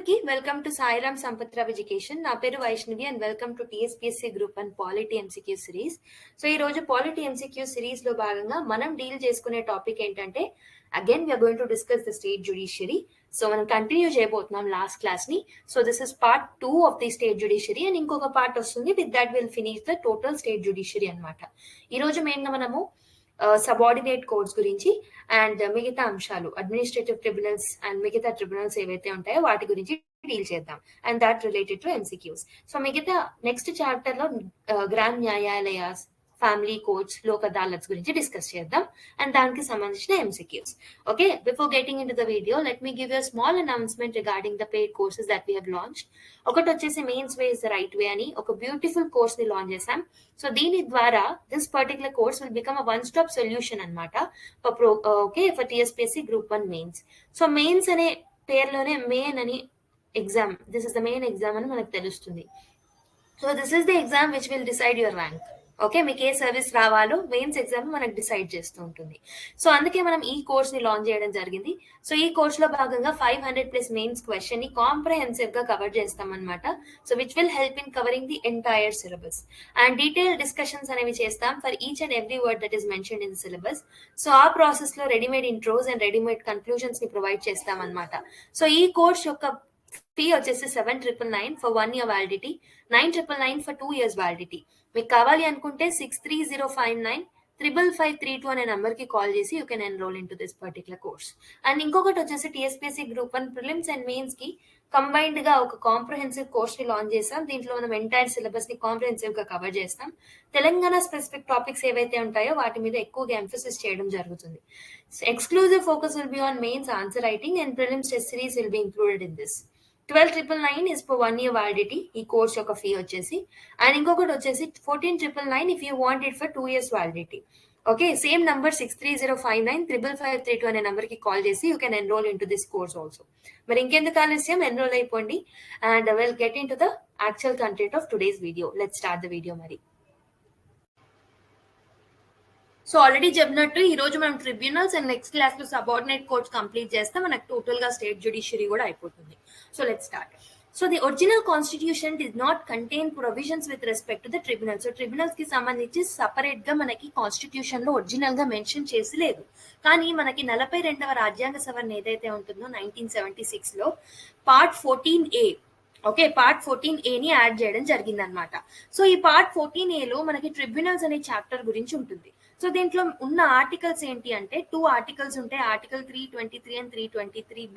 అందరికీ welcome to Sairam సంపత్రావ్ education. నా పేరు Vaishnavi and welcome to TSPSC group and polity MCQ series. So ఈ రోజు పాలిటీ ఎంసీక్యూ సిరీస్ లో భాగంగా మనం డీల్ చేసుకునే టాపిక్ ఏంటంటే again we are going to discuss the state judiciary. So మనం కంటిన్యూ చేయబోతున్నాం లాస్ట్ క్లాస్ ని. So this is part 2 of the state judiciary and ఇంకొక పార్ట్ వస్తుంది. With that will finish the total state judiciary అనమాట. ఈ రోజు main గా మనము సబార్డినేట్ కోర్ట్స్ గురించి అండ్ మిగతా అంశాలు అడ్మినిస్ట్రేటివ్ ట్రిబ్యునల్స్ అండ్ మిగతా ట్రిబ్యునల్స్ ఏవైతే ఉంటాయో వాటి గురించి డీల్ చేద్దాం and that related to MCQs. So మిగతా నెక్స్ట్ చాప్టర్ లో గ్రామ్ న్యాయాలయాస్, ఫ్యామిలీ కోర్ట్స్, లోక్ అదాలత్స్ గురించి డిస్కస్ చేద్దాం అండ్ దానికి సంబంధించిన MCQs. Okay, before getting in to the video let me give you small announcement regarding the paid courses that we have launched. ఒకటి వచ్చేసి mains way is the right way అని ఒక beautiful course ని launch చేశాం. So దీని ద్వారా this particular course will become a one stop solution అనమాట for TSPSC group 1 mains. So mains అనే పేరులోనే మెయిన్ అని exam, this is the main exam అని మనకు తెలుస్తుంది. So this is the exam which will decide your rank. Okay, మీకు ఏ service రావాలో మెయిన్స్ ఎగ్జామ్ మనకు డిసైడ్ చేస్తూ ఉంటుంది. సో అందుకే మనం ఈ కోర్స్ ని లాంచ్ చేయడం జరిగింది. సో ఈ కోర్స్ లో భాగంగా 500+ మెయిన్స్ క్వశ్చన్ ని కాంప్రహెన్సివ్ గా కవర్ చేస్తాం అనమాట. So which will help in covering the entire syllabus and detail discussions అనేవి చేస్తాం for each and every word that is mention in syllabus. So ఆ ప్రాసెస్ లో readymade intros and readymade conclusions ని provide చేస్తాం అనమాట. So ఈ course యొక్క fee వచ్చేసి 7,999 for 1 year validity, 9,999 for 2 years validity. మీకు కావాలి అనుకుంటే 6305935532 అనే నంబర్ కి కాల్ చేసి you can enrol in to this particular course. And ఇంకొకటి వచ్చేసి TSPSC group 1 prelims and mains కి కంబైన్డ్ గా ఒక కాంప్రహెన్సివ్ కోర్స్ ని లాంచ్ చేస్తాం. దీంట్లో మనం ఎంటైర్ సిలబస్ ని కాంప్రహెన్సివ్ గా కవర్ చేస్తాం. తెలంగాణ స్పెసిఫిక్ టాపిక్స్ ఏవైతే ఉంటాయో వాటి మీద ఎక్కువగా ఎంఫసిస్ చేయడం జరుగుతుంది. Exclusive focus will be on mains answer writing and prelims test series will be included in this. 12,999 is for 1 year validity. ఈ కోర్స్ యొక్క ఫీ వచ్చేసి అండ్ ఇంకొకటి వచ్చేసి 14,999 if you want it for 2 years validity. Okay, same number 6305935532 అనే number కి call చేసి you can enrol in to this course also. మరి ఇంకెందుకు ఆలస్యం, ఎన్రోల్ అయిపోండి and will get in to the actual content of today's video. Let's start the video మరి. So already చెప్పినట్టు ఈ రోజు మనం ట్రిబ్యునల్స్ అండ్ నెక్స్ట్ క్లాస్ లో సబార్డినేట్ కోర్ట్స్ కంప్లీట్ చేస్తే మనకు టోటల్ గా స్టేట్ జ్యుడిషియరీ కూడా అయిపోతుంది. So let's start. So the original constitution did not contain provisions with respect to the tribunals. So tribunals కి సంబంధించి సపరేట్ గా మనకి కాన్స్టిట్యూషన్ లో ఒరిజినల్ గా మెన్షన్ చేసి లేదు. కానీ మనకి 42వ రాజ్యాంగ సవరణ ఏదైతే ఉంటుందో 1976 లో part 14A, okay, part 14A ని యాడ్ చేయడం జరిగింది అనమాట. సో ఈ పార్ట్ 14A లో మనకి ట్రిబ్యునల్స్ అనే చాప్టర్ గురించి ఉంటుంది. సో దీంట్లో ఉన్న ఆర్టికల్స్ ఏంటి అంటే 2 ఆర్టికల్స్ ఉంటాయి. Article 323 and 323B.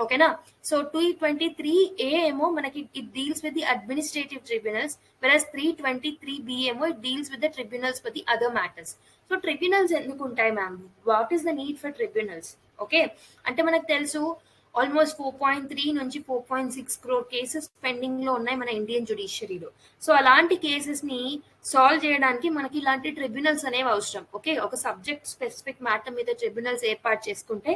ఓకేనా. సో 223A ఏమో మనకి it deals with the administrative tribunals, whereas 323B ఏమో it deals with the tribunals for the other matters. So tribunals ఎందుకు ఉంటాయి ma'am, what is the need for tribunals? Okay, అంటే మనకు తెలుసు almost 4.3 నుంచి 4.6 crore కేసెస్ పెండింగ్ లో ఉన్నాయి మన ఇండియన్ జ్యుడిషియరీలో. సో అలాంటి కేసెస్ ని సాల్వ్ చేయడానికి మనకి ఇలాంటి ట్రిబ్యునల్స్ అనేవి అవసరం. ఓకే, ఒక సబ్జెక్ట్ స్పెసిఫిక్ మ్యాటర్ మీద ట్రిబ్యునల్స్ ఏర్పాటు చేసుకుంటే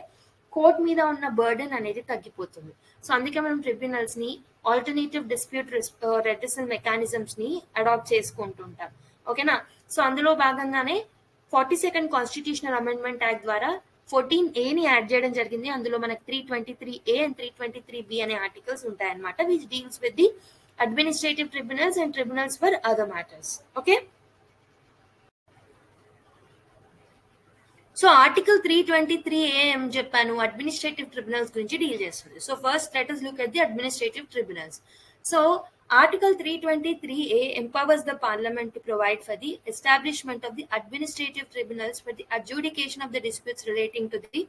కోర్ట్ మీద ఉన్న బర్డెన్ అనేది తగ్గిపోతుంది. సో అందుకే మనం ట్రిబ్యునల్స్ ని ఆల్టర్నేటివ్ డిస్ప్యూట్ రెడ్రెసల్ మెకానిజమ్స్ ని అడాప్ట్ చేసుకుంటుంటాం. ఓకేనా. సో అందులో భాగంగానే 42nd కాన్స్టిట్యూషనల్ అమెండ్మెంట్ యాక్ట్ ద్వారా 14A ని యాడ్ చేయడం జరిగింది. అందులో మనకి 323A అండ్ 323B అనే ఆర్టికల్స్ ఉంటాయన్నమాట, which deals with the administrative tribunals and tribunals for other matters. Okay, so article 323A ఏం చెప్పాను, అడ్మినిస్ట్రేటివ్ ట్రిబ్యునల్స్ గురించి డీల్ చేస్తుంది. So first let us look at the administrative tribunals. So Article 323A empowers the Parliament to provide for the establishment of the administrative tribunals for the adjudication of the disputes relating to the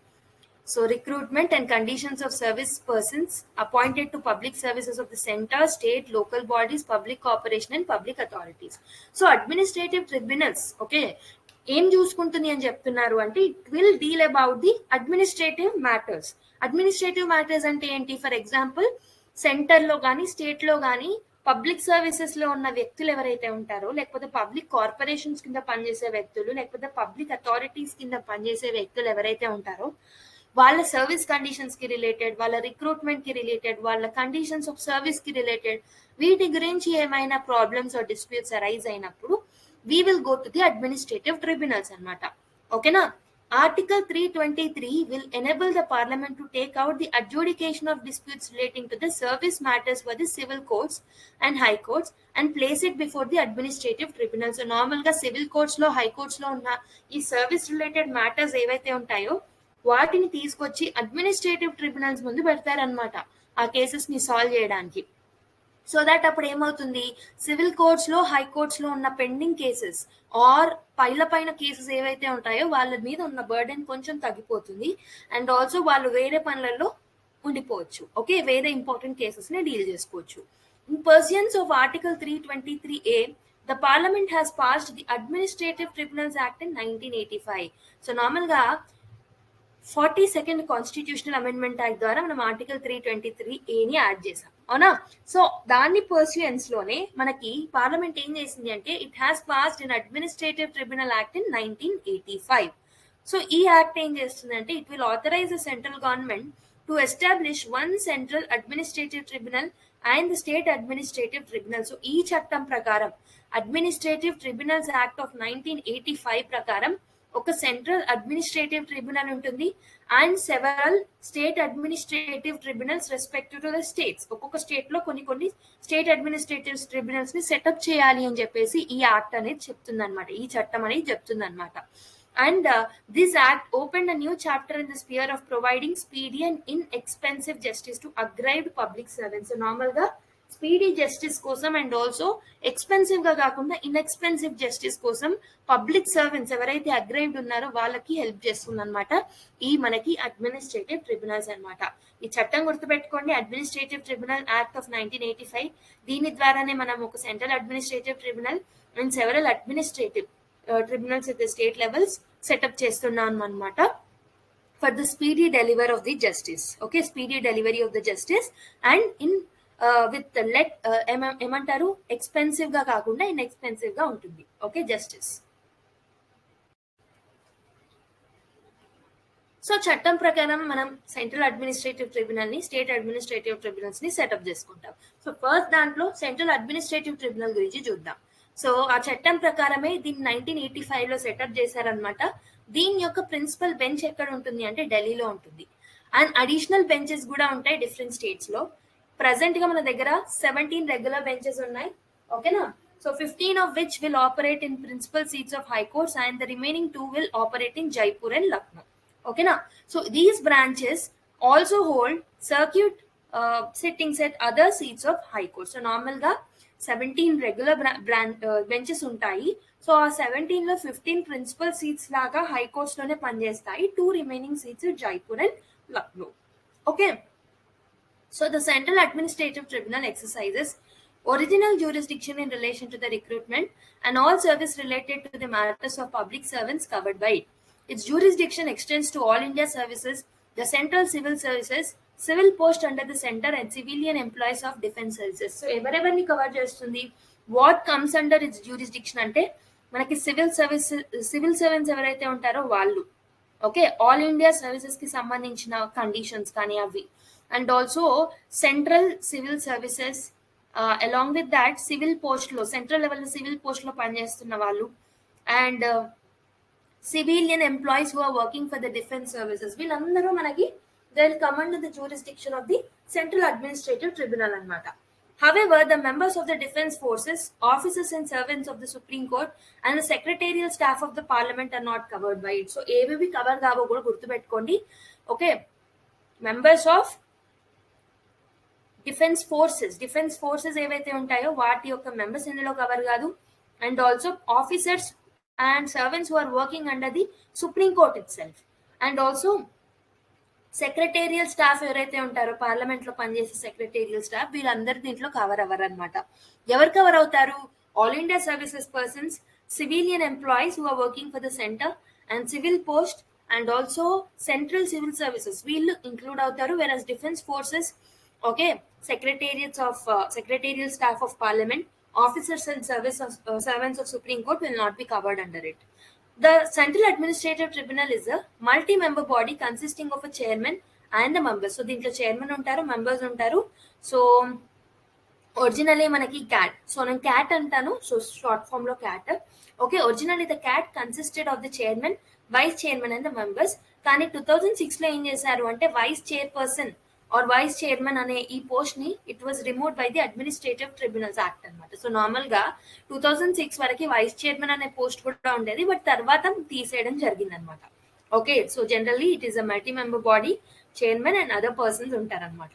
recruitment and conditions of service persons appointed to public services of the center, state, local bodies, public corporation and public authorities. So administrative tribunals, okay, ఏం చూసుకుంటుంది అని చెప్తున్నారు అంటే it will deal about the administrative matters. Administrative matters అంటే ఏంటి, for example centre లో కానీ state లో కానీ పబ్లిక్ సర్వీసెస్ లో ఉన్న వ్యక్తులు ఎవరైతే ఉంటారో, లేకపోతే పబ్లిక్ కార్పొరేషన్స్ కింద పనిచేసే వ్యక్తులు, లేకపోతే పబ్లిక్ అథారిటీస్ కింద పనిచేసే వ్యక్తులు ఎవరైతే ఉంటారో వాళ్ళ సర్వీస్ కండిషన్స్ కి రిలేటెడ్, వాళ్ళ రిక్రూట్మెంట్ కి రిలేటెడ్, వాళ్ళ కండిషన్స్ ఆఫ్ సర్వీస్ కి రిలేటెడ్, వీటి గురించి ఏమైనా ప్రాబ్లమ్స్ ఆర్ డిస్ప్యూట్స్ అరైజ్ అయినప్పుడు we will go to the administrative tribunals అన్నమాట. ఓకేనా. Article 323 will enable the Parliament to take out the adjudication of disputes relating to the service matters for the civil courts and high courts and place it before the administrative tribunals. So normal ga civil courts lo high courts lo unna ee service related matters evaithe untayo వాటిని తీసుకొచ్చి administrative tribunals ముందు పెడతారనమాట ఆ cases ని solve చేయడానికి. So that అప్పుడు ఏమవుతుంది, civil courts లో హై కోర్ట్స్ లో ఉన్న పెండింగ్ కేసెస్ ఆర్ పైన కేసెస్ ఏవైతే ఉంటాయో వాళ్ళ మీద ఉన్న బర్డెన్ కొంచెం తగ్గిపోతుంది. అండ్ ఆల్సో వాళ్ళు వేరే పనులలో ఉండిపోవచ్చు. ఓకే, వేరే ఇంపార్టెంట్ కేసెస్ ని డీల్ చేసుకోవచ్చు. In pursuance of article 323A, the Parliament has passed the Administrative Tribunals Act in 1985. So normal గా 42nd కాన్స్టిట్యూషనల్ అమెండ్మెంట్ యాక్ట్ ద్వారా మనం ఆర్టికల్ 323A ని యాడ్ చేసాం, అవునా? సో దాన్ని పర్స్యూయన్స్ లోనే మనకి పార్లమెంట్ ఏం చేసింది అంటే it has passed in administrative tribunal act in 1985. So ఈ యాక్ట్ ఏం చేస్తుందంటే it will authorise the central government to establish one central administrative tribunal and the state administrative tribunal. So ఈ చట్టం ప్రకారం అడ్మినిస్ట్రేటివ్ ట్రిబ్యునల్స్ యాక్ట్ ఆఫ్ 1985 ప్రకారం ఒక central administrative tribunal ఉంటుంది and several state administrative tribunals respective to the states. ఒక్కొక్క state లో కొన్ని state administrative tribunals ని సెటప్ చేయాలి అని చెప్పేసి ఈ యాక్ట్ అనేది చెప్తుంది అనమాట, ఈ చట్టం అనేది చెప్తుంది అనమాట. And this act opened a new chapter in the sphere of providing speedy and inexpensive justice to aggrieved public servants. So normal ga speedy justice కోసం అండ్ ఆల్సో ఎక్స్పెన్సివ్ గా కాకుండా ఇన్ఎక్స్పెన్సివ్ జస్టిస్ కోసం పబ్లిక్ సర్వెంట్స్ ఎవరైతే అగ్రైవ్డ్ ఉన్నారో వాళ్ళకి help చేస్తుంది అనమాట ఈ మనకి అడ్మినిస్ట్రేటివ్ ట్రిబ్యునల్స్ అనమాట. ఈ చట్టం గుర్తుపెట్టుకోండి, అడ్మినిస్ట్రేటివ్ ట్రిబ్యునల్ యాక్ట్ ఆఫ్ 1985. దీని ద్వారానే మనం ఒక central administrative tribunal and several administrative tribunals at the state levels setup చేస్తున్నాం అనమాట for the speedy delivery of the justice. Okay, speedy delivery of the justice and in with let ఏమంటారు expensive గా కాకుండా inexpensive గా ఉంటుంది. Okay, justice. So చట్టం ప్రకారం మనం సెంట్రల్ అడ్మినిస్ట్రేటివ్ ట్రిబ్యునల్ ని స్టేట్ అడ్మినిస్ట్రేటివ్ ట్రిబ్యునల్స్ ని సెటప్ చేసుకుంటాం. సో ఫస్ట్ దాంట్లో సెంట్రల్ అడ్మినిస్ట్రేటివ్ ట్రిబ్యునల్ గురించి చూద్దాం. సో ఆ చట్టం ప్రకారమే దీన్ని 1985 లో సెటప్ చేశారనమాట. దీని యొక్క ప్రిన్సిపల్ బెంచ్ ఎక్కడ ఉంటుంది అంటే ఢిల్లీలో ఉంటుంది అండ్ అడిషనల్ బెంచెస్ కూడా ఉంటాయి డిఫరెంట్ స్టేట్స్ లో. ప్రెసెంట్ గా మన దగ్గర 17 రెగ్యులర్ బెంచెస్ ఉన్నాయి, ఓకేనా? So 15 of which will operate in principal seats of high courts and the remaining 2 will operate in Jaipur and Lucknow. Okay, so these branches also hold circuit sittings at other seats of high court. So normal ga 17 regular benches ఉంటాయి. So ఆ 17 లో 15 principal seats లాగా high courts లోనే పనిచేస్తాయి. 2 remaining seats Jaipur and Lucknow. Okay, so the Central Administrative Tribunal exercises original jurisdiction in relation to the recruitment and all service related to the matters of public servants covered by it. Its jurisdiction extends to all India services, the central civil services, civil post under the center and civilian employees of defense services. So everyone cover చేస్తుంది. what comes under its jurisdiction అంటే మనకి civil servants ఎవరైతే ఉంటారో వాళ్ళు, okay, all India services కి సంబంధించిన conditions కానీ అవి, and also central civil services, along with that civil post లో సెంట్రల్ లెవెల్ సివిల్ పోస్ట్ లో పనిచేస్తున్న వాళ్ళు and civilian employees who are working for the defence services, వీళ్ళందరూ మనకి they will come under the jurisdiction of the central administrative tribunal అన్నమాట. However, the members of the defense forces, officers and servants of the Supreme Court and the secretarial staff of the Parliament are not covered by it. So ఏవేవి cover కావో కూడా గుర్తుపెట్టుకోండి. Okay, members of defence forces ఏవైతే ఉంటాయో వాటి యొక్క members ఇందులో cover కాదు. And also officers and servants who are working under the supreme court itself. And also secretarial staff ఎవరైతే ఉంటారో పార్లమెంట్ లో పనిచేసే సెక్రటేరియల్ స్టాఫ్, వీళ్ళందరూ దీంట్లో కవర్ అవ్వరు అనమాట. ఎవరు కవర్ అవుతారు? All India services persons, civilian employees who are working for the centre and civil post and also central civil services వీళ్ళు ఇంక్లూడ్ అవుతారు. Whereas defence forces, okay, secretarial staff of parliament, officers and servants of Supreme Court will not be covered under it. The Central Administrative Tribunal is a multi-member body consisting of a chairman and the members. So దీంట్లో chairman ఉంటారు, members ఉంటారు. So originally మనకి CAT, so నేను CAT అంటాను, so short form లో CAT. Okay, originally the CAT consisted of the chairman, vice chairman and the members. కానీ 2006 లో ఏం చేశారు అంటే vice chairperson or vice chairman అనే ఈ పోస్ట్ ని it was remove by the administrative tribunals act అనమాట. సో నార్మల్ గా 2006 వరకు వైస్ చైర్మన్ అనే పోస్ట్ కూడా ఉండేది, బట్ తర్వాత తీసేయడం జరిగింది అనమాట. Okay, so generally it is a multi member body, chairman and other persons ఉంటారనమాట.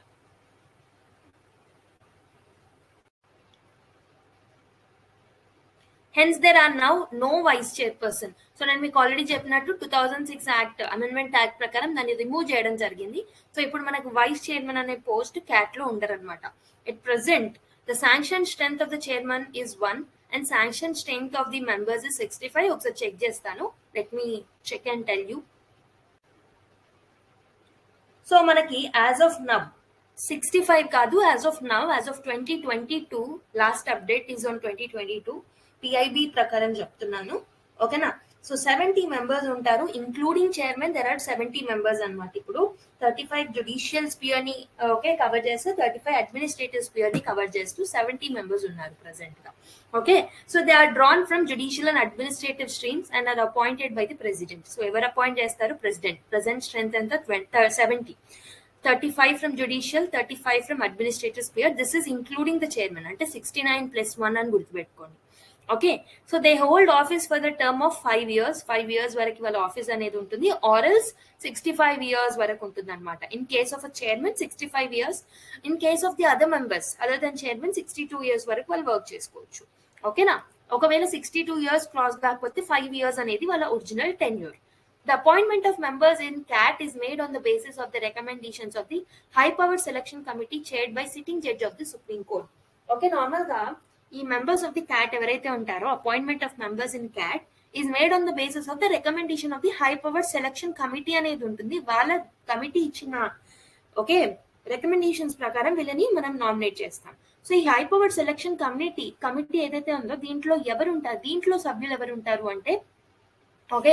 Hence there are now no vice chairperson. So నేను మీకు ఆల్రెడీ చెప్పినట్టు 2006 యాక్ట్ అమెండ్మెంట్ యాక్ట్ ప్రకారం దాన్ని రిమూవ్ చేయడం జరిగింది. సో ఇప్పుడు మనకు వైస్ చైర్మన్ అనే పోస్ట్ క్యాట్ లో ఉండరనమాట. At present the sanction strength of the chairman is 1 and sanction strength of the members is 65. ఒకసారి చెక్ చేస్తాను, let me check and tell you. So మనకి యాజ్ ఆఫ్ నవ్ 65 కాదు, as of now, as of 2022 last update is on 2022 PIB ప్రకారం చెప్తున్నాను. ఓకేనా, so 70 members ఉంటారు, including chairman there are 70 members అనమాట. ఇప్పుడు 35 జుడిషియల్ స్పియర్ ని ఓకే కవర్ చేస్తూ 35 అడ్మినిస్ట్రేటివ్ స్పియర్ ని కవర్ చేస్తూ 70 మెంబర్స్ ఉన్నారు ప్రెసెంట్ గా. Okay, so they are drawn from judicial and administrative streams and are appointed by the president. So ఎవరు appoint చేస్తారు? ప్రెసిడెంట్. ప్రెసెంట్ స్ట్రెంత్ ఎంత? 70. 35 from judicial, 35 from administrative sphere. This is including the chairman. అంటే 69 plus 1 అని గుర్తుపెట్టుకోండి. Okay, so they hold office for the term of 5 years. 5 years వరకు వాళ్ళ office అనేది ఉంటుంది, ఆర్ఎల్స్ 65 years వరకు ఉంటుంది అనమాట. In case of a chairman 65 years. In case of the other members other than chairman 62 years వరకు వాళ్ళు వర్క్ చేసుకోవచ్చు. ఓకేనా, ఒకవేళ 62 years క్రాస్ కాకపోతే 5 years అనేది వాళ్ళ original tenure. The appointment of members in CAT is made on the basis of the recommendations of the High Power Selection Committee chaired by sitting judge of the Supreme Court. Okay, normal ga ee members of the CAT evaraithe untaro, appointment of members in CAT is made on the basis of the recommendation of the High Power Selection Committee anedi untundi. Vaalla committee ichina okay recommendations prakaram villani manam nominate chestam. So ఈ high power selection committee ఏదైతే ఉందో దీంట్లో ఎవరు ఉంటారు, దీంట్లో సభ్యులు ఎవరు ఉంటారు అంటే okay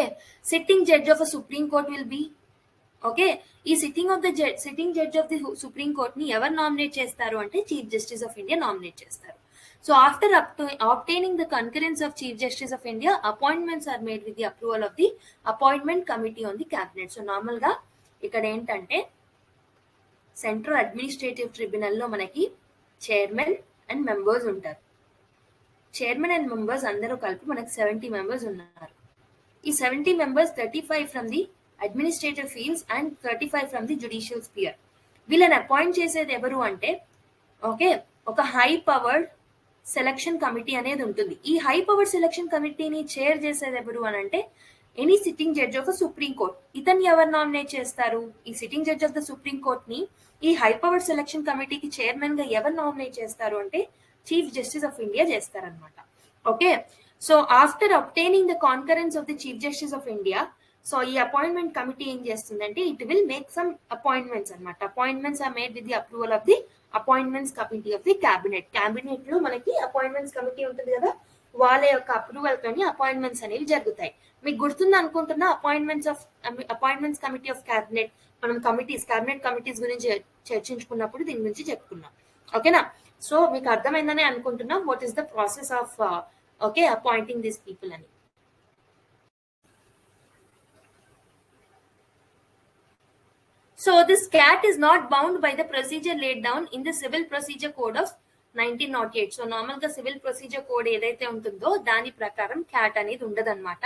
sitting judge of a supreme court will be. Okay, ఈ sitting judge of the supreme court ని ఎవరు నామినేట్ చేస్తారు అంటే chief justice of India nominate చేస్తారు. So after obtaining the concurrence of chief justice of India, appointments are made with the approval of the appointment committee on the cabinet. So normal గా ఇక్కడ ఏంటంటే central administrative tribunal లో మనకి chairman and members ఉంటారు. Chairman and members అందరూ కలిపి మనకి 70 members ఉన్నారు. ఈ 70 members 35 from the administrative fields and 35 from the judicial sphere. వీళ్ళని అపాయింట్ చేసేది ఎవరు అంటే ఓకే ఒక హై పవర్డ్ సెలక్షన్ కమిటీ అనేది ఉంటుంది. ఈ హై పవర్ సెలక్షన్ కమిటీని చైర్ చేసేది ఎవరు అని అంటే any sitting judge of supreme court. ఇతన్ని ఎవరు నామినేట్ చేస్తారు? ఈ sitting judge of the supreme court ని ఈ హై పవర్ సెలక్షన్ కమిటీకి చైర్మన్ గా ఎవరు నామినేట్ చేస్తారు అంటే చీఫ్ జస్టిస్ ఆఫ్ ఇండియా చేస్తారనమాట. Okay, so after obtaining the concurrence of the chief justice of India, so ఈ అపాయింట్మెంట్ కమిటీ ఏం చేస్తుందంటే it will make some appointments అనమాట. Appointments are made with the approval of the appointments committee of the cabinet. Cabinet లో మనకి appointments committee ఉంటుంది కదా, వాళ్ళ యొక్క అప్రూవల్ తోని అపాయింట్మెంట్స్ అనేవి జరుగుతాయి. మీకు గుర్తుంది అనుకుంటున్నా అపాయింట్మెంట్స్ కమిటీ ఆఫ్ క్యాబినెట్ మనం క్యాబినెట్ కమిటీస్ గురించి చర్చించుకున్నప్పుడు దీని గురించి చెప్పుకున్నాం. ఓకేనా, సో మీకు అర్థమైందని అనుకుంటున్నాం what is the process of okay appointing these people ani. So this CAT is not bound by the procedure laid down in the Civil Procedure Code of 1908. So normal గా civil procedure code ఏదైతే ఉంటుందో దాని ప్రకారం CAT అనేది ఉండదన్నమాట.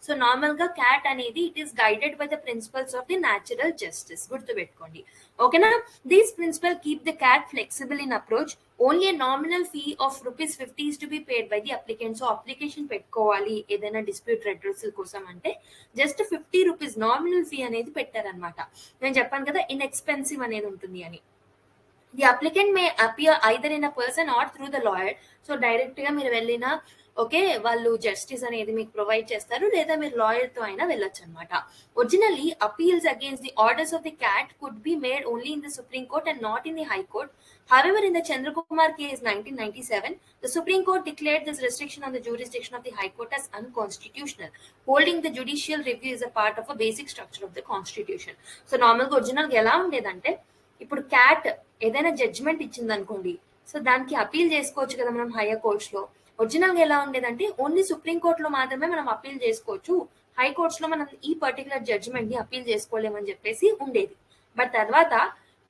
So normal గా CAT అనేది it is guided by the principles of the natural justice. గుర్తుపెట్టుకోండి. ఓకేనా, these principle keep the CAT flexible in approach. Only nominal fee of ₹50 is to be paid by the applicant. So application పెట్టుకోవాలి ఏదైనా dispute redressal కోసం అంటే just ₹50 nominal fee అనేది పెట్టారనమాట. నేను చెప్పాను కదా ఇన్ఎక్స్పెన్సివ్ అనేది ఉంటుంది అని. The applicant may appear either in a person or through the lawyer. So direct గా మీరు వెళ్ళినా ఓకే వాళ్ళు జస్టిస్ అనేది మీకు ప్రొవైడ్ చేస్తారు, లేదా మీరు లాయర్ తో అయినా వెళ్ళొచ్చు అనమాట. Originally appeals against the orders of the cat could be made only in the supreme court and not in the High Court. However, in the Chandrakumar case 1997, the Supreme Court declared this restriction on the jurisdiction of the High Court as unconstitutional, holding the judicial review as a part of a basic structure of the Constitution. So నార్మల్గా ఒరిజినల్గా ఎలా ఉండేదంటే ఇప్పుడు cat ఏదైనా judgement ఇచ్చింది అనుకోండి, so దానికి appeal చేసుకోవచ్చు కదా మనం హైయర్ కోర్ట్స్ లో. ఒరిజినల్ గా ఎలా ఉండేదంటే ఓన్లీ సుప్రీం కోర్టులో మాత్రమే మనం అపీల్ చేసుకోవచ్చు, హైకోర్ట్స్ లో మనం ఈ పర్టికులర్ జడ్జిమెంట్ ని అపీల్ చేసుకోలేమని చెప్పేసి ఉండేది. బట్ తర్వాత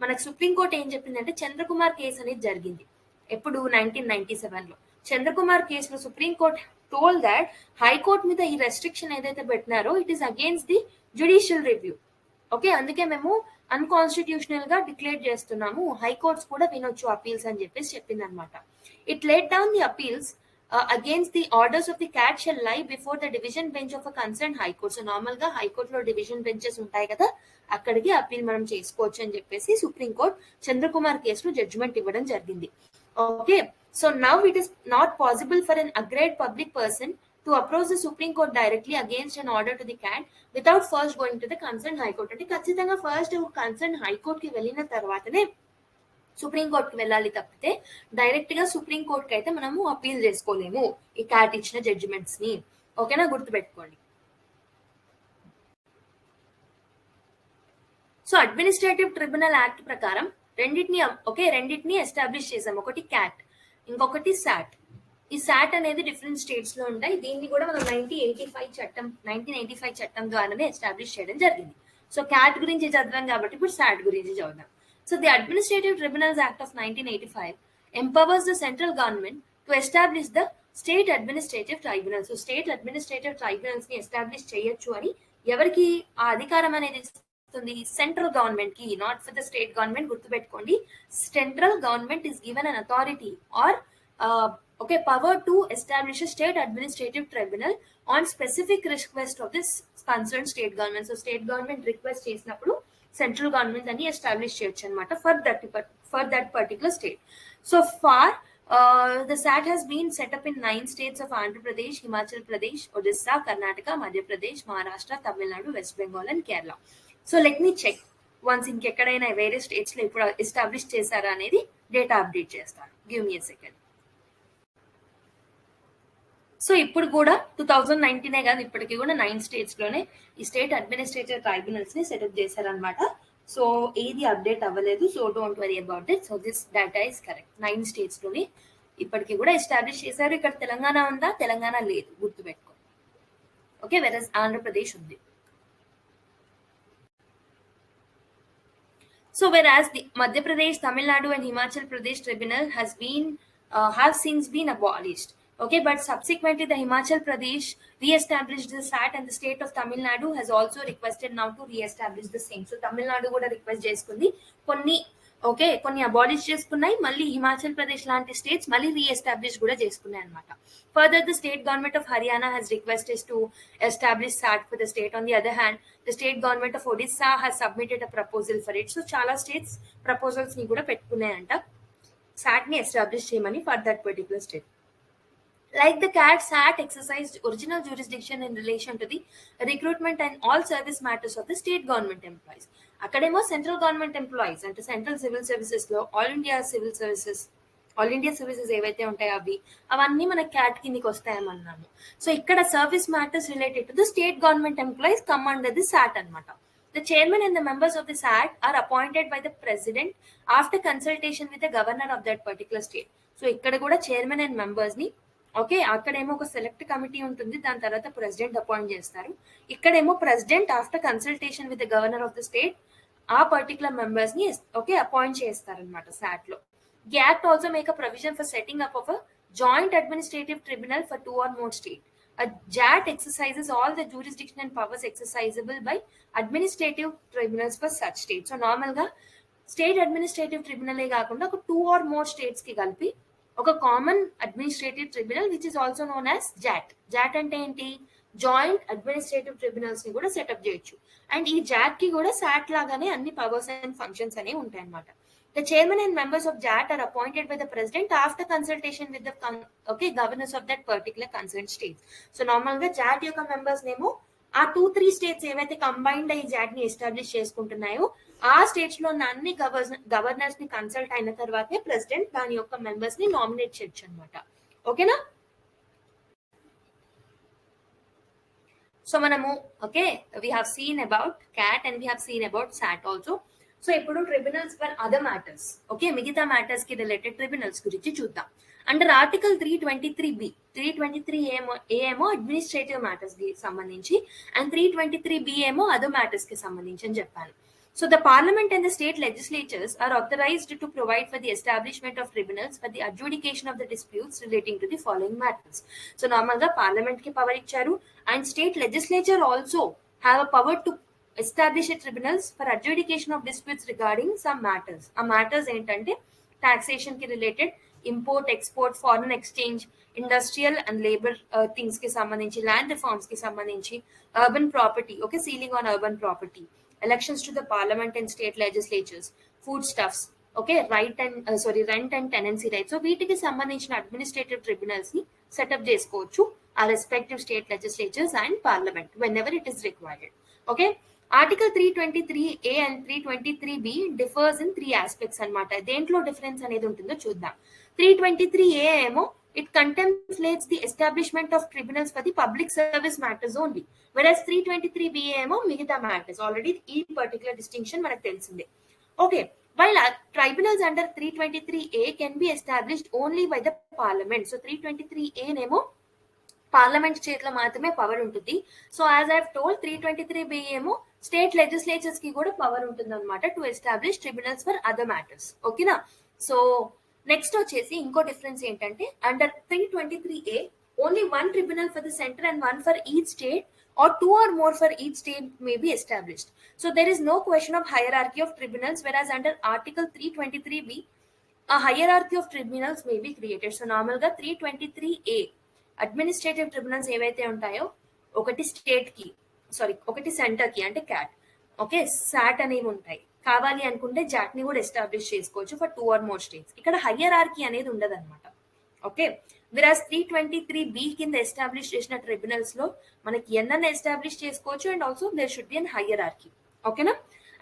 మనకు సుప్రీంకోర్టు ఏం చెప్పిందంటే చంద్రకుమార్ కేసు అనేది జరిగింది. ఎప్పుడు 1997 లో చంద్రకుమార్ కేసులో సుప్రీంకోర్టు టోల్ దాట్ హైకోర్టు మీద ఈ రెస్ట్రిక్షన్ ఏదైతే పెట్టినారో it is against the judicial review. Okay, అందుకే మేము అన్కాన్స్టిట్యూషనల్ గా డిక్లేర్ చేస్తున్నాము, హైకోర్ట్స్ కూడా వినొచ్చు అపీల్స్ అని చెప్పేసి చెప్పింది అనమాట. It laid down the appeals against the orders of the CAT shall lie before the division bench of a concerned high court. So normal గా హైకోర్ట్ లో డివిజన్ బెంచెస్ ఉంటాయి కదా, అక్కడికి అపీల్ మనం చేసుకోవచ్చు అని చెప్పేసి సుప్రీంకోర్టు చంద్రకుమార్ కేసులో జడ్జిమెంట్ ఇవ్వడం జరిగింది. Okay, so now it is not possible for an A grade public person to approach the Supreme Court directly against an order to the CAT without first going to the concerned high court. అంటే ఖచ్చితంగా first concern high court కి వెళ్ళిన తర్వాతనే supreme కోర్టుకి వెళ్ళాలి తప్పితే direct గా supreme కోర్టుకి అయితే మనము అపీల్ చేసుకోలేము ఈ క్యాట్ ఇచ్చిన జడ్జిమెంట్స్ ని. ఓకేనా, గుర్తుపెట్టుకోండి. సో అడ్మినిస్ట్రేటివ్ ట్రిబ్యునల్ యాక్ట్ ప్రకారం రెండింటిని ఎస్టాబ్లిష్ చేసాం, ఒకటి క్యాట్, ఇంకొకటి సాట్. ఈ సాట్ అనేది డిఫరెంట్ స్టేట్స్ లో ఉంటాయి. దీన్ని కూడా మనం 1985 చట్టం ద్వారానే ఎస్టాబ్లిష్ చేయడం జరిగింది. సో క్యాట్ గురించి చదివాం కాబట్టి ఇప్పుడు సాట్ గురించి చదువుదాం. So the Administrative Tribunals Act of 1985 empowers the central government to establish the state administrative tribunals. So state administrative tribunals ని ఎస్టాబ్లిష్ చేయొచ్చు అని ఎవరికి ఆ అధికారం అనేది ఇస్తుంది? సెంట్రల్ గవర్నమెంట్ కి, not for the state government. గుర్తుపెట్టుకోండి, central government is given an authority or power to establish a state administrative tribunal on specific request of this concerned state government. So state government request చేసినప్పుడు central government అని establish చేయొచ్చు అనమాట for that particular state. So far the SAT has been set up in 9 states of Andhra Pradesh, Himachal Pradesh, Odisha, Karnataka, Madhya Pradesh, Maharashtra, Tamil Nadu, West Bengal and Kerala. So let me check once ఇంకెక్కడైనా వేరే states లో ఇప్పుడు establish చేశారా అనేది data update చేస్తాను. Give me a second. So ఇప్పుడు కూడా 2019 కాదు, ఇప్పటికీ కూడా 9 స్టేట్స్ లోనే ఈ స్టేట్ అడ్మినిస్ట్రేటివ్ ట్రైబ్యునల్స్ ని సెటప్ చేశారనమాట. సో ఏది అప్డేట్ అవ్వలేదు, so don't worry about it. So this data is correct. 9 states లోనే ఇప్పటికీ కూడా ఎస్టాబ్లిష్ చేశారు. ఇక్కడ తెలంగాణ ఉందా? తెలంగాణ లేదు, గుర్తుపెట్టుకోండి. ఓకే, వెరస్ ఆంధ్రప్రదేశ్ ఉంది. So whereas the Madhya Pradesh, Tamil Nadu and Himachal Pradesh tribunal have since been abolished. Okay, but subsequently the Himachal Pradesh re-established the SAT and the state of Tamil Nadu has also requested now to re-establish the same. So Tamil Nadu కూడా request చేసుకుంది, కొన్ని abolish చేసుకున్నాయి, మళ్ళీ హిమాచల్ ప్రదేశ్ లాంటి states మళ్ళీ re-establish కూడా చేసుకున్నాయి అనమాట. Further the state government of Haryana has requested to establish SAT for the state. On the other hand, the state government of Odisha has submitted a proposal for it. So చాలా states proposals ని కూడా పెట్టుకున్నాయంట SAT ని establish చేయమని for that particular state. Like the CAT, SAT exercised original jurisdiction in relation to the recruitment and all service matters of the state government employees. అక్కడేమో central government employees అంటే central civil services లో all India services ఏవైతే ఉంటాయో అవన్నీ మన cat కిందికి వస్తాయమన్నాము. So ఇక్కడ service matters related to the state government employees come under the SAT అనమాట. The chairman and the members of the SAT are appointed by the president after consultation with the governor of that particular state. So ఇక్కడ కూడా chairman and members ని అక్కడేమో ఒక select committee ఉంటుంది, దాని తర్వాత president appoint చేస్తారు. ఇక్కడేమో president after consultation with the governor of the state ఆ పర్టికులర్ మెంబర్స్ ని అపాయింట్ చేస్తారనమాట సాట్ లో. The act also make a provision for setting up of a joint administrative tribunal for 2 or more state. A JAT exercises all the jurisdiction and powers exercisable by administrative tribunals for such states. So normal గా state administrative ట్రిబ్యునలే కాకుండా ఒక 2 or more states కి కలిపి ఒక common administrative tribunal which is also known as JAT. JAT అంటే ఏంటి? Joint administrative tribunals ని కూడా సెటప్ చేయొచ్చు. అండ్ ఈ జాట్ కి కూడా సాట్ లాగానే అన్ని పవర్స్ అండ్ ఫంక్షన్స్ అనేవి ఉంటాయి అన్నమాట. The chairman and members of JAT are appointed by the president after consultation with the governors of that particular concerned state. So normal గా JAT యొక్క మెంబర్స్ నేమో ఆ 2-3 స్టేట్స్ ఏవైతే కంబైన్డ్ అయ్యి JAT ని ఎస్టాబ్లిష్ చేసుకుంటున్నాయో ఆ స్టేట్స్ లో ఉన్న అన్ని గవర్నర్స్ ని కన్సల్ట్ అయిన తర్వాతే ప్రెసిడెంట్ దాని యొక్క మెంబర్స్ ని నామినేట్ చేయొచ్చు అనమాట. ఓకేనా? సో మనము we have seen about CAT and we have seen about SAT also. So ఇప్పుడు tribunals for other matters, okay, మిగతా మ్యాటర్స్ కి రిలేటెడ్ ట్రిబ్యునల్స్ గురించి చూద్దాం. అండర్ ఆర్టికల్ 323B, 323 ఏమో అడ్మినిస్ట్రేటివ్ మ్యాటర్స్ కి సంబంధించి అండ్ 323B ఏమో అదర్ మ్యాటర్స్ కి సంబంధించి అని చెప్పాను. So the parliament and the state legislatures are authorized to provide for the establishment of tribunals for the adjudication of the disputes relating to the following matters. So normal ga parliament ki power icharu and state legislature also have a power to establish a tribunals for adjudication of disputes regarding some matters. A matters entante taxation ki related, import export, foreign exchange, industrial and labor things ki sambandhinchi, land reforms ki sambandhinchi, urban property, okay, ceiling on urban property, elections to the parliament and state legislatures, foodstuffs, okay, rent and tenancy rights. So వీటికి సంబంధించిన administrative tribunals ని setup చేసుకోవచ్చు ఆ respective state legislatures and parliament when ever it is required. Okay, article 323A and 323B differs in 3 aspects అన్నమాట. దేంట్లో difference అనేది ఉంటుందో చూద్దాం. 323A ఏమో it contemplates the establishment of tribunals for the public service matters only, whereas 323B ఏమో మిగతా matters. Already ఈ particular distinction మనకు తెలిసిందే. Okay, while tribunals under 323A can be established only by the parliament. So 323A నేమో parliament చేతిలో మాత్రమే power ఉంటుంది. So as I have told 323B ఏమో స్టేట్ లెజిస్లేచర్స్ కి కూడా పవర్ ఉంటుంది అనమాట to establish tribunals for other matters. ఓకేనా? సో నెక్స్ట్ వచ్చేసి ఇంకో డిఫరెన్స్ ఏంటంటే under 323A only one tribunal for the centre and one for each state or 2 or more for each state may be established. So there is no question of hierarchy of tribunals, whereas under article 323B a hierarchy of tribunals may be created. So normal ga 323A administrative tribunals ఏవైతే ఉంటాయో ఒకటి state కి ఒకటి centre కి అంటే cat, okay, సాట్ అనేవి ఉంటాయి. కావాలి అనుకుంటే జాట్ ని కూడా ఎస్టాబ్లిష్ చేసుకోవచ్చు ఫర్ 2 or more స్టేట్స్. ఇక్కడ హైయరార్కీ అనేది ఉండదు అనమాట. ఓకే, విరాజ్ 323B కింద ఎస్టాబ్లిష్ చేసిన ట్రిబ్యునల్స్ లో మనకి ఎన్నైనా ఎస్టాబ్లిష్ చేసుకోవచ్చు and also there should be an hierarchy. ఓకేనా?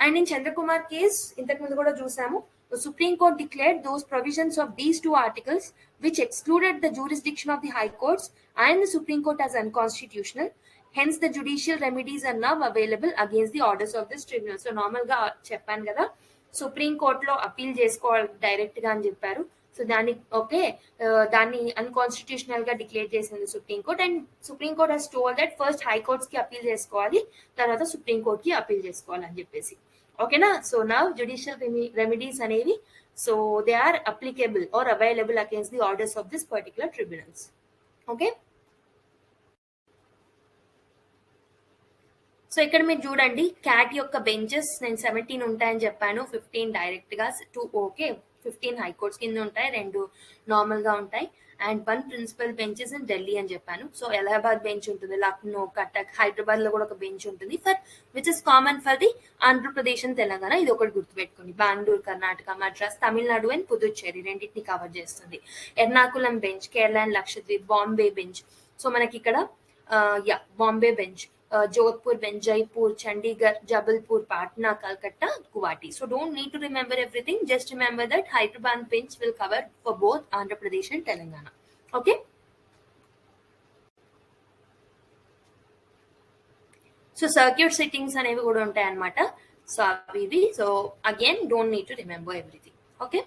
అండ్ ఇన్ చంద్రకుమార్ కేస్ ఇంతకు ముందు కూడా చూసాము. The Supreme Court declared those provisions of these 2 articles which excluded the jurisdiction of the High Courts and the Supreme Court as unconstitutional. Hence, the judicial remedies are now available against the orders of this tribunal. So, normal ga చెప్పాను కదా, supreme కోర్టులో appeal చేసుకోవాలి direct గా అని చెప్పారు. So దాన్ని దాన్ని unconstitutional గా డిక్లేర్ చేసింది supreme court. And supreme court has told that first high courts కి అపీల్ చేసుకోవాలి, తర్వాత సుప్రీం కోర్ట్ కి అపీల్ చేసుకోవాలి అని చెప్పేసి. ఓకేనా? సో నౌ జుడిషియల్ రెమెడీస్ అనేవి so they are applicable or available against the orders of this particular tribunals. Okay, so ఇక్కడ మీరు చూడండి క్యాట్ యొక్క బెంచెస్ నేను 17 ఉంటాయని చెప్పాను, 15 డైరెక్ట్ గా 2 ఓకే 15 హైకోర్ట్స్ కింద ఉంటాయి, 2 నార్మల్ గా ఉంటాయి and 1 principal benches in Delhi అని చెప్పాను. సో అలహాబాద్ బెంచ్ ఉంటుంది, లక్నో, కటక్, హైదరాబాద్ లో కూడా ఒక బెంచ్ ఉంటుంది for which is common for the Andhra Pradesh and Telangana. ఇది ఒకటి గుర్తుపెట్టుకోండి. బెంగళూరు, కర్ణాటక, మద్రాస్, తమిళనాడు అండ్ పుదుచ్చేరి రెండింటిని కవర్ చేస్తుంది. Ernakulam bench, Kerala and Lakshadweep, Bombay bench. So మనకి ఇక్కడ Bombay bench, Jodhpur bench, Jaipur, Chandigarh, Jabalpur, Patna, Calcutta, Guwahati. So don't need to remember everything. Just remember that Hyderabad bench will cover for both Andhra Pradesh and Telangana. Okay. So circuit sittings అనేవి కూడా ఉంటాయి అన్నమాట. So అవి so again don't need to remember everything. Okay.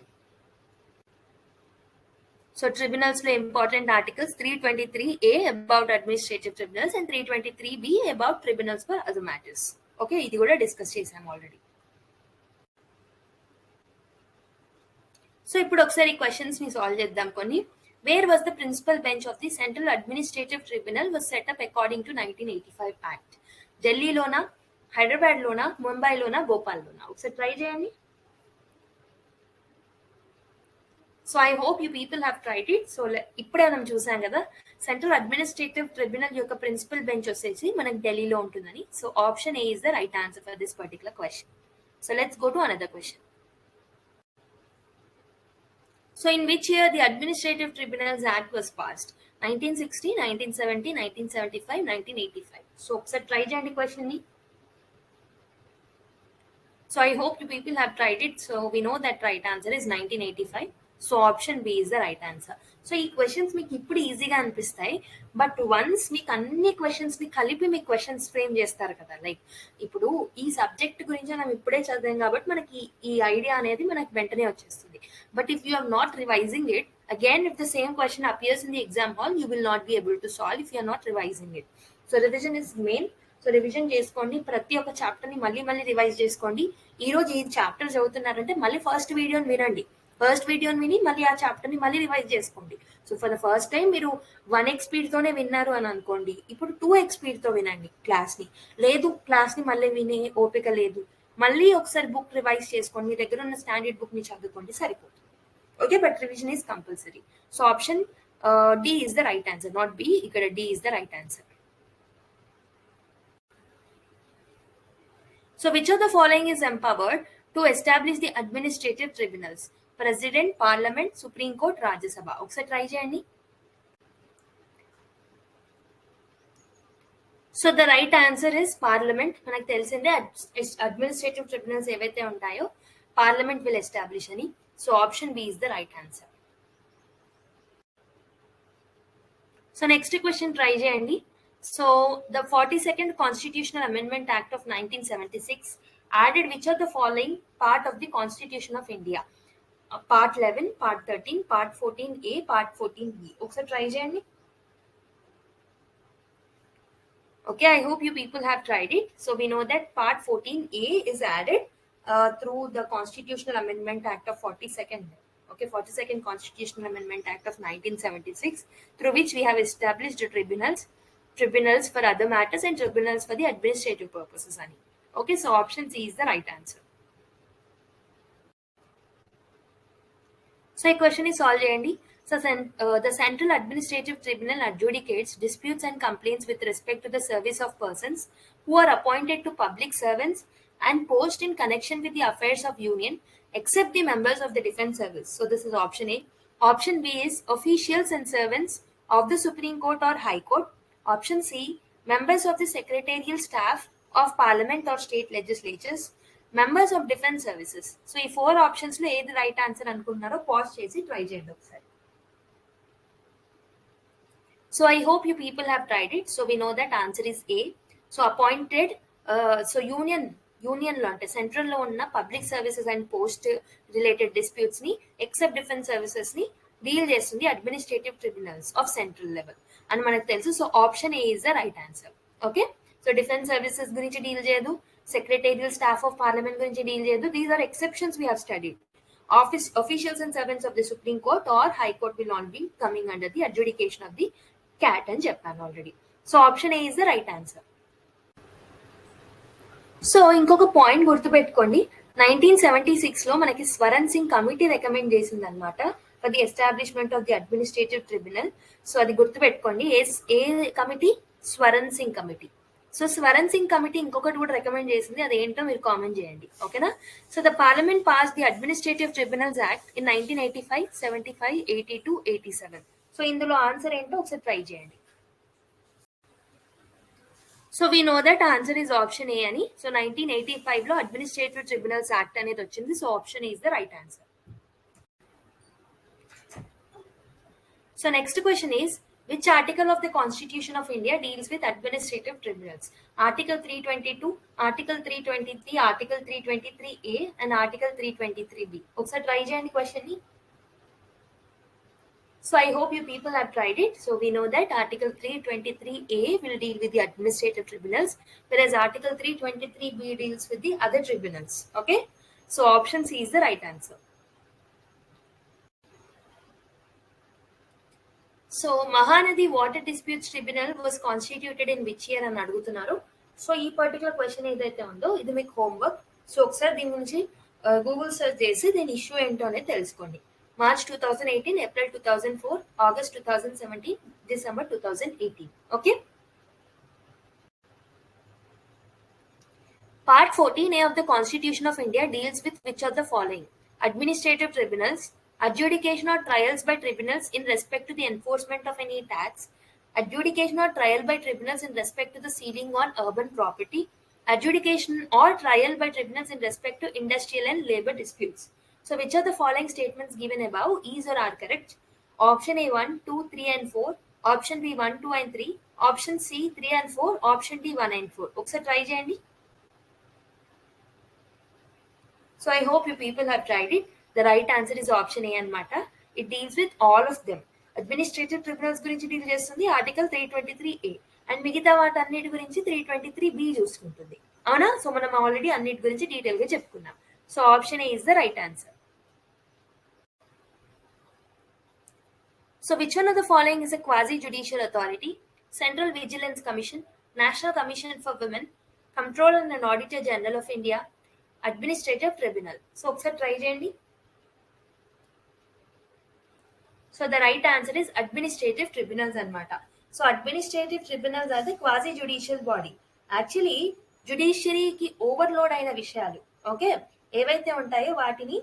So tribunals లో important articles 323A about administrative tribunals and 323B about tribunals for other matters. Okay, ఇది కూడా discuss చేసాము already. So ఇప్పుడు ఒకసారి క్వశ్చన్స్ ని సాల్వ్ చేద్దాం కొన్ని. Where was the principal bench of the central administrative tribunal was set up according to 1985 act? ఢిల్లీలోనా, హైదరాబాద్ లోనా, ముంబైలోనా, భోపాల్లోనా? ఒకసారి ట్రై చేయండి. So I hope you people have tried it. So ఇప్పుడే మనం చూసాం కదా సెంట్రల్ అడ్మినిస్ట్రేటివ్ ట్రిబ్యునల్ యొక్క ప్రిన్సిపల్ బెంచ్ వచ్చేసి మనకి ఢిల్లీలో ఉంటుందని. సో option A is the right answer for this particular question. So let's go to another question. So in which year the administrative tribunals act was passed? 1960, 1970, 1975, 1985. So ఒకసారి try చేయండి question ని. So I hope you people have tried it. So we know that right answer is 1985. So option B is the right answer. So ఈ questions మీకు ఇప్పుడు ఈజీగా అనిపిస్తాయి, but once మీకు అన్ని క్వశ్చన్స్ని కలిపి మీకు క్వశ్చన్స్ ఫ్రేమ్ చేస్తారు కదా, లైక్ ఇప్పుడు ఈ సబ్జెక్ట్ గురించి మనం ఇప్పుడే చదివాం కాబట్టి మనకి ఈ ఐడియా అనేది మనకి వెంటనే వచ్చేస్తుంది. But if you are not revising it, again if the same question appears in the exam hall, you will not be able to solve if you are not revising it. So revision is main. So revision చేసుకోండి, ప్రతి ఒక్క చాప్టర్ని మళ్ళీ మళ్ళీ revise చేసుకోండి. ఈ రోజు ఈ chapter చదువుతున్నారంటే మళ్ళీ ఫస్ట్ వీడియోని వినండి, ఫస్ట్ వీడియోని విని మళ్ళీ ఆ చాప్టర్ని మళ్ళీ రివైజ్ చేసుకోండి. So for the first time మీరు 1x స్పీడ్తోనే విన్నారు అని అనుకోండి, ఇప్పుడు 2x స్పీడ్తో వినండి క్లాస్ని. లేదు క్లాస్ని మళ్ళీ వినే ఓపిక లేదు, మళ్ళీ ఒకసారి బుక్ రివైజ్ చేసుకోండి, మీ దగ్గర ఉన్న స్టాండర్డ్ బుక్ని చదువుకోండి, సరిపోతుంది. Okay, but revision is compulsory. So option D is the right answer, not B. Ikkada D is the right answer. So which of the following is empowered to establish the administrative tribunals? President, Parliament, Supreme Court, Rajya Sabha. Oksa try cheyandi. So the right answer is Parliament. Manaku telisinde administrative tribunals evaithe untayo Parliament will establish ani. So option B is the right answer. So next question try cheyandi. So the 42nd Constitutional Amendment Act of 1976 added which of the following part of the Constitution of India? Part 11, Part 13, Part 14A, Part 14B. Oksa try cheyandi. Okay, I hope you people have tried it. So we know that Part 14A is added through the Constitutional Amendment Act of 42nd. Okay, 42nd Constitutional Amendment Act of 1976, through which we have established tribunals for other matters and tribunals for the administrative purposes. Okay, so option C is the right answer. So a question is solved cheyandi. So the Central Administrative Tribunal adjudicates disputes and complaints with respect to the service of persons who are appointed to public servants and post in connection with the affairs of union, except the members of the defense service. So this is option A. Option B is officials and servants of the Supreme Court or High Court. Option C, members of the secretarial staff of Parliament or state legislatures, members of defense services. So ఈ 4 options లో ఏది right answer అనుకుంటున్నారో pause చేసి try చేయండి ఒకసారి. So I hope you people have tried it. So we know that answer is A. So appointed, so union లో అంటే central లో ఉన్న public services and post related disputes ని ఎక్సెప్ట్ డిఫెన్స్ సర్వీసెస్ ని deal చేస్తుంది administrative tribunals of central level అని మనకు తెలుసు. So option A is the right answer. Okay, so defence services గురించి డీల్ చేయదు, సెక్రటేరియల్ స్టాఫ్ ఆఫ్ పార్లమెంట్ గురించి deal చేయదు. These are exceptions we have studied. Officials and servants of the Supreme Court or High Court will not be coming under the adjudication of the CAT అని చెప్పాను already. So option A is the right answer. So ఇంకొక point గుర్తుపెట్టుకోండి, 1976 లో మనకి Swaran Singh committee recommend చేసింది అనమాట for the establishment of the administrative tribunal. So అది గుర్తుపెట్టుకోండి, ఏ కమిటీ? Swaran Singh committee. So Swaran Singh committee ఇంకొకటి కూడా రికమెండ్ చేసింది, అదేంటో మీరు కామెంట్ చేయండి, ఓకేనా? So the parliament pass the administrative tribunals act in 1985, 75, 82, 87. So ఇందులో ఆన్సర్ ఏంటో ఒకసారి ట్రై చేయండి. So we know that answer is option A అని. సో 1985 లో అడ్మినిస్ట్రేటివ్ ట్రిబ్యునల్స్ యాక్ట్ అనేది వచ్చింది. So option A is the right answer. So next question is which article of the Constitution of India deals with administrative tribunals? Article 322, Article 323, Article 323A and Article 323B. ఒకసారి try చేయండి question ని. So I hope you people have tried it. So we know that Article 323A will deal with the administrative tribunals, whereas Article 323B deals with the other tribunals. Okay, so option C is the right answer. So Mahanadi water disputes tribunal was constituted in which year అని అడుగుతున్నారు. So ఈ particular question ఏదైతే ఉందో ఇది మీకు homework. So ఒకసారి దీని గురించి గూగుల్ సెర్చ్ చేసి దీని ఇష్యూ ఏంటో అనేది తెలుసుకోండి. March 2018, April 2004, August 2017, December 2018. Okay. Part 14A of the Constitution of India deals with which of the following? Administrative tribunals, adjudication or trials by tribunals in respect to the enforcement of any tax, adjudication or trial by tribunals in respect to the ceiling on urban property, adjudication or trial by tribunals in respect to industrial and labor disputes. So which of the following statements given above is or are correct? Option A 1, 2, 3 and 4, option B 1, 2 and 3, option C 3 and 4, option D 1 and 4. ఒకసారి try చేయండి. So I hope you people have tried it. The right answer is option A అన్నమాట. It deals with all of them. Administrative tribunals గురించి deal చేస్తుంది article 323A and మిగతా వాటన్నిటి గురించి 323B చూసుకుంటుంది. అవునా? సో మనం ఆల్రెడీ అన్నిటి గురించి డీటెయిల్ గా చెప్పుకున్నాం. So option A is the right answer. So which one of the following is a quasi-judicial authority? Central Vigilance Commission, National Commission for Women, Comptroller and Auditor General of India, Administrative Tribunal. So ఒకసారి try చేయండి. So the right answer is administrative tribunals అన్నమాట. So administrative tribunals are the quasi-judicial body. Actually జుడిషియరీకి overload అయిన విషయాలు okay ఏవైతే ఉంటాయో వాటిని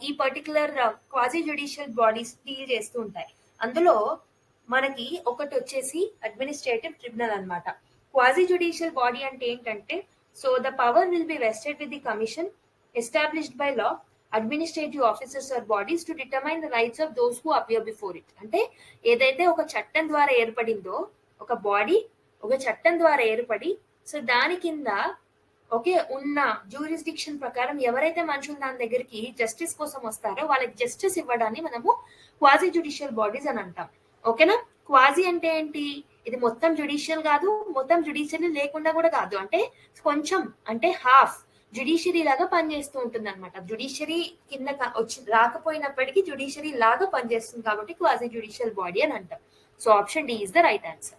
ఈ particular quasi judicial bodies deal చేస్తూ ఉంటాయి. అందులో మనకి ఒకటి వచ్చేసి అడ్మినిస్ట్రేటివ్ ట్రిబ్యునల్ అన్నమాట. క్వాజీ జ్యుడిషియల్ బాడీ అంటే ఏంటంటే so the power will be vested with the commission established by law administrative officers or bodies to determine the rights of those who appear before it. అంటే ఏదైతే ఒక చట్టం ద్వారా ఏర్పడిందో ఒక body ఒక చట్టం ద్వారా ఏర్పడి సో దాని కింద ఓకే ఉన్న జ్యూరిస్డిక్షన్ ప్రకారం ఎవరైతే మనుషులు దాని దగ్గరికి జస్టిస్ కోసం వస్తారో వాళ్ళకి జస్టిస్ ఇవ్వడాన్ని మనము క్వాజీ జ్యుడిషియల్ బాడీస్ అని అంటాం. ఓకేనా? క్వాజీ అంటే ఏంటి? ఇది మొత్తం జ్యుడిషియల్ కాదు, మొత్తం జ్యుడిషియరీ లేకుండా కూడా కాదు, అంటే కొంచెం అంటే హాఫ్ జ్యుడిషియరీ లాగా పనిచేస్తూ ఉంటుంది అనమాట. జ్యుడిషియరీ కింద వచ్చి రాకపోయినప్పటికీ జ్యుడిషియరీ లాగా పనిచేస్తుంది కాబట్టి క్వాజీ జ్యుడిషియల్ బాడీ అని అంటాం. So option D is the right answer.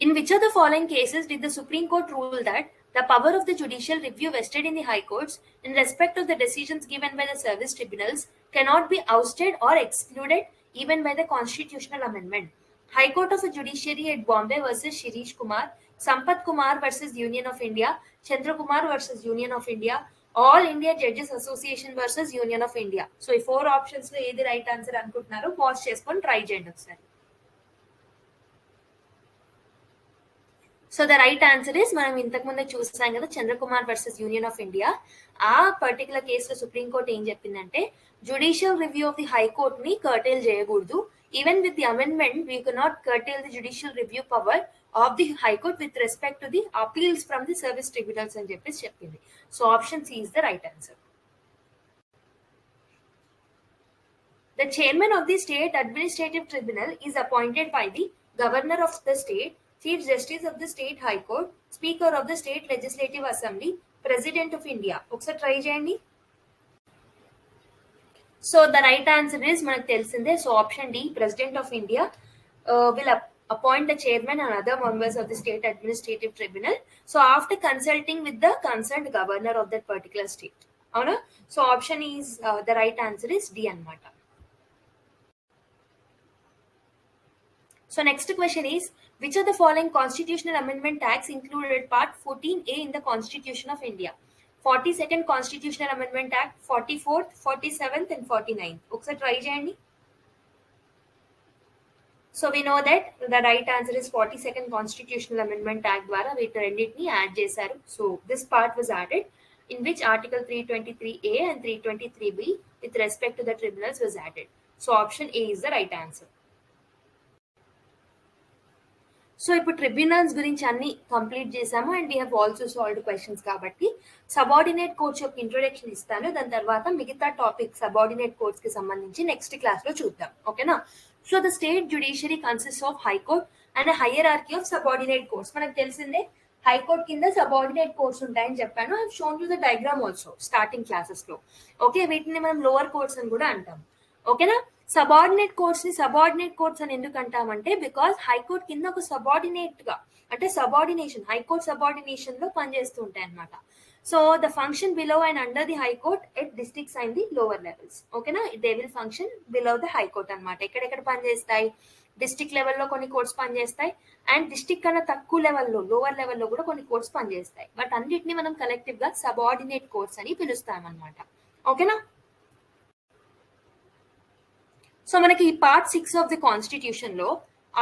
In which of the following cases did the Supreme Court rule that the power of the judicial review vested in the High Courts in respect of the decisions given by the service tribunals cannot be ousted or excluded even by the constitutional amendment? High Court of the Judiciary at Bombay versus Shirish Kumar, Sampath Kumar versus Union of India, Chandra Kumar versus Union of India, All India Judges Association versus Union of India. So ఈ 4 options లో ఏది right answer అనుకుంటున్నారో pause చేసుకొని try చేయండి ఒకసారి. So the right answer is మనం ఇంతకు ముందే చూసాం కదా Chandra Kumar versus union of India. ఆ పర్టికులర్ కేసులో సుప్రీంకోర్టు ఏం చెప్పిందంటే judicial review of the high court ని కర్టైల్ చేయకూడదు. Even with the amendment we cannot curtail the judicial review power of the high court with respect to the appeals from the service tribunals అని చెప్పేసి చెప్పింది. So option C is the right answer. The chairman of the State Administrative Tribunal is appointed by the Governor of the State, Chief Justice of the State High Court, Speaker of the State Legislative Assembly, President of India. ఒకసారి try చేయండి. So the right answer is మనకు తెలిసిందే. So option D President of India will appoint the chairman and other members of the State Administrative Tribunal. So after consulting with the concerned governor of that particular state. అవునా? So option is the right answer is D అన్నమాట. So next question is, which of the following constitutional amendment acts included part 14A in the Constitution of India? 42nd Constitutional Amendment Act, 44th, 47th and 49th. ఒకసారి try చేయండి. So we know that the right answer is 42nd Constitutional Amendment Act ద్వారా వీటి రెండింటిని add చేశారు. So this part was added in which Article 323A and 323B with respect to the tribunals was added. So option A is the right answer. So ఇప్పుడు tribunals గురించి అన్ని complete చేసాము and we have also solved questions కాబట్టి subordinate courts యొక్క introduction ఇస్తాను. దాని తర్వాత మిగతా టాపిక్ సబార్డినేట్ కోర్ట్స్ కి సంబంధించి నెక్స్ట్ క్లాస్ లో చూద్దాం. ఓకేనా? So the state judiciary consist of high court and hierarchy of subordinate courts. మనకు తెలిసిందే హైకోర్ట్ కింద సబార్డినేట్ కోర్ట్స్ ఉంటాయని చెప్పాను. I shown you the diagram also starting classes లో. ఓకే, వీటిని మనం లోవర్ కోర్ట్స్ అని కూడా అంటాం. ఓకేనా? సబార్డినేట్ కోర్ట్స్ ని సబార్డినేట్ కోర్ట్స్ అని ఎందుకు అంటామంటే బికాస్ హైకోర్ట్ కింద ఒక సబార్డినేట్ గా అంటే సబార్డినేషన్ హైకోర్ట్ సబార్డినేషన్ లో పనిచేస్తూ ఉంటాయి అనమాట. So the function below and under the high court at districts and the lower levels. ఓకేనా? They will function below the high court అనమాట. ఎక్కడెక్కడ పనిచేస్తాయి? డిస్ట్రిక్ట్ లెవెల్లో కొన్ని కోర్ట్స్ పనిచేస్తాయి అండ్ డిస్ట్రిక్ట్ కన్నా తక్కువ లెవెల్లో లోవర్ లెవెల్లో కూడా కొన్ని కోర్ట్స్ పనిచేస్తాయి. బట్ అన్నిటిని మనం కలెక్టివ్ గా సబార్డినేట్ కోర్ట్స్ అని పిలుస్తాం అనమాట. ఓకేనా? సో మనకి ఈ పార్ట్ 6 ఆఫ్ ది కాన్స్టిట్యూషన్ లో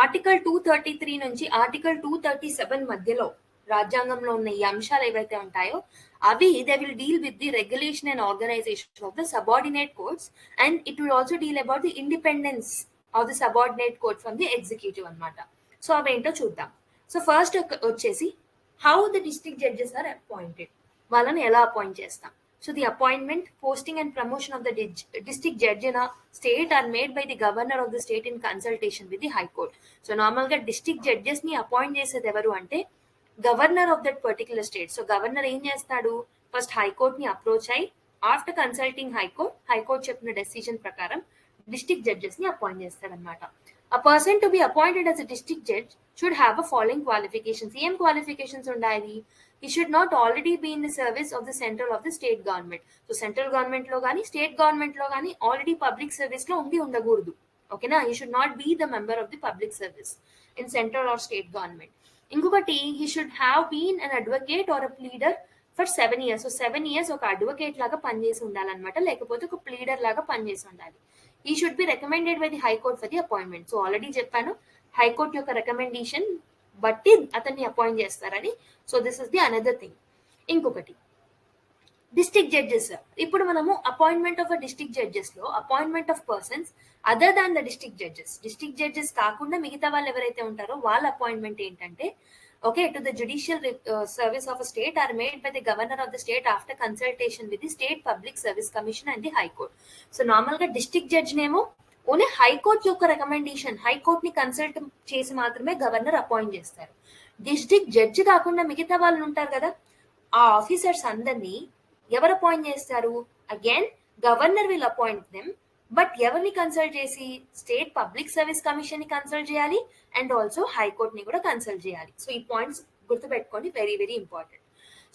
ఆర్టికల్ 233 నుంచి ఆర్టికల్ 237 మధ్యలో రాజ్యాంగంలో ఉన్న ఈ అంశాలు ఏవైతే ఉంటాయో అవి they will deal with the regulation and organisation of the subordinate courts and it will also deal about the independence of the subordinate court from the executive అనమాట. సో అవేంటో చూద్దాం. సో ఫస్ట్ వచ్చేసి how the district judges are appointed, వాళ్ళని ఎలా appoint చేస్తాం. So the appointment, posting and promotion of the district judge in a state are made by the governor of the state in consultation with the high court. So normal ga district judges ni appoint chesedi evaru ante governor of that particular state. So governor em chestadu, first high court ni approach ayi after consulting high court cheppina decision prakaram district judges ni appoint chestadu annamata. A person to be appointed as a district judge should have a following qualifications. Em qualifications undali. He should not already be in the service of the central of the state government. So central government lo gaani state government lo gaani already public service lo undi undagurdu. Okay na, he should not be the member of the public service in central or state government. Ingokati, he should have been an advocate or a pleader for 7 years. So 7 years oka advocate laga pan chesi undalanamata, lekapothe oka pleader laga pan chesi undali. He should be recommended by the high court for the appointment. So already cheppanu, high court yokka recommendation బట్టి అతన్ని appoint చేస్తారని. So this is the another thing. ఇంకొకటి district judges. ఇప్పుడు మనము appointment of district judges లో appointment of persons other than the district judges కాకుండా మిగతా వాళ్ళు ఎవరైతే ఉంటారో వాళ్ళ అపాయింట్మెంట్ ఏంటంటే okay to the judicial service of state or made by the governor of the state after consultation with the state public service commission and the high court. So normal గా district judge నేమో only high court యొక్క recommendation, high court ని consult చేసి మాత్రమే governor appoint చేస్తారు. District judge కాకుండా మిగతా వాళ్ళు ఉంటారు కదా, ఆ ఆఫీసర్స్ అందరినీ ఎవరు అపాయింట్ చేస్తారు? Again governor will appoint them. But ఎవరిని కన్సల్ట్ చేసి? స్టేట్ పబ్లిక్ సర్వీస్ కమిషన్ ని కన్సల్ట్ చేయాలి అండ్ ఆల్సో హైకోర్ట్ ని కూడా కన్సల్ట్ చేయాలి. సో ఈ పాయింట్స్ గుర్తుపెట్టుకోండి, very very important.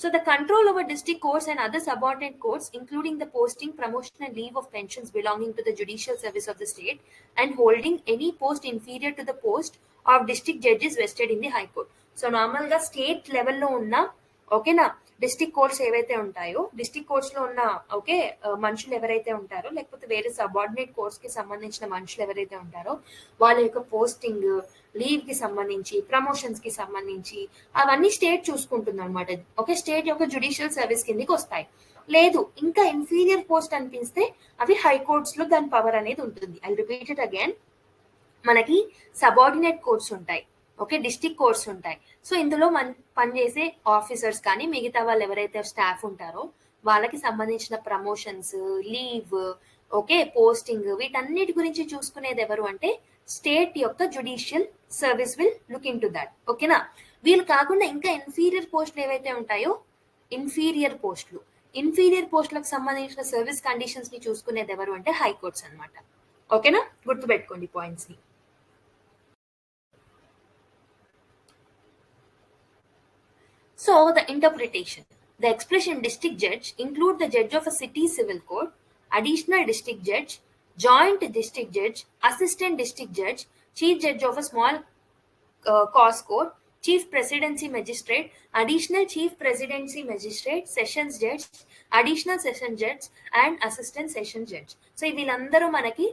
So the control over district courts and other subordinate courts, including the posting, promotion and leave of pensions belonging to the judicial service of the state and holding any post inferior to the post of district judges vested in the high court. So normal ga state level lo unna okay na district courts ఏవైతే ఉంటాయో, district courts లో ఉన్న okay మనుషులు ఎవరైతే ఉంటారో లేకపోతే వేరే subordinate courts కి సంబంధించిన మనుషులు ఎవరైతే ఉంటారో వాళ్ళ యొక్క పోస్టింగ్, లీవ్ కి సంబంధించి, ప్రమోషన్స్ కి సంబంధించి అవన్నీ స్టేట్ చూసుకుంటుంది అనమాట. ఓకే, స్టేట్ యొక్క జ్యుడిషియల్ సర్వీస్ కిందకి వస్తాయి. లేదు ఇంకా ఇన్ఫీరియర్ పోస్ట్ అనిపిస్తే అవి హైకోర్ట్స్ లో దాని పవర్ అనేది ఉంటుంది. ఐ రిపీట్ ఇట్ అగైన్, మనకి సబార్డినేట్ కోర్ట్స్ ఉంటాయి, ఓకే డిస్ట్రిక్ట్ కోర్ట్స్ ఉంటాయి. సో ఇందులో పనిచేసే ఆఫీసర్స్ కానీ మిగతా వాళ్ళు ఎవరైతే స్టాఫ్ ఉంటారో వాళ్ళకి సంబంధించిన ప్రమోషన్స్, లీవ్, ఓకే పోస్టింగ్, వీటన్నిటి గురించి చూసుకునేది ఎవరు అంటే స్టేట్ యొక్క judicial service will look in to that. ఓకేనా, వీళ్ళు కాకుండా ఇంకా ఇన్ఫీరియర్ పోస్టులు ఏవైతే ఉంటాయో ఇన్ఫీరియర్ పోస్టులకు సంబంధించిన సర్వీస్ కండిషన్స్ ని చూసుకునేది ఎవరు అంటే హైకోర్ట్స్ అనమాట. ఓకేనా, గుర్తుపెట్టుకోండి పాయింట్స్ ని. So the interpretation. The expression district judge include the judge of a city civil court, additional district judge, joint district judge, assistant district judge, chief judge of a small cause court, chief presidency magistrate, additional chief presidency magistrate, sessions judge, additional session judge and assistant session judge. So వీళ్ళందరూ మనకి